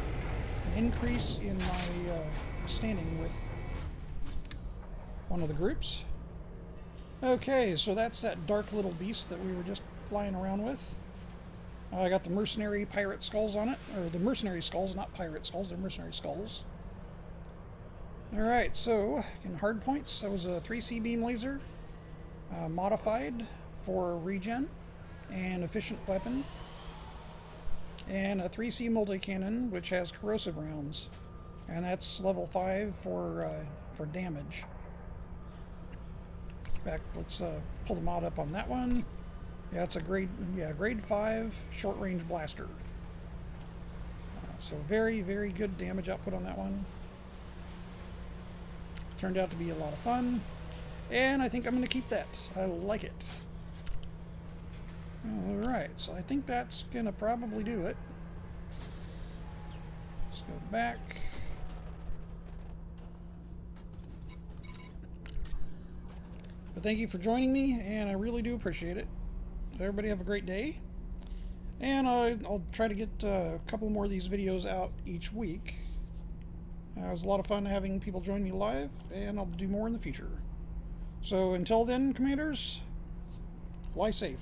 an increase in my standing with one of the groups. Okay, so that's that dark little beast that we were just flying around with. I got the mercenary pirate skulls on it, or the mercenary skulls, not pirate skulls, they're mercenary skulls. Alright, so in hard points, that was a 3C beam laser, modified for regen and efficient weapon, and a 3C multi-cannon, which has corrosive rounds, and that's level 5 for damage. In fact, let's pull the mod up on that one. Yeah, it's a grade 5 short-range blaster. So very, very good damage output on that one. Turned out to be a lot of fun. And I think I'm going to keep that. I like it. Alright, so I think that's going to probably do it. Let's go back. But thank you for joining me, and I really do appreciate it. Everybody have a great day. And I'll try to get a couple more of these videos out each week. It was a lot of fun having people join me live, and I'll do more in the future. So until then, Commanders, fly safe.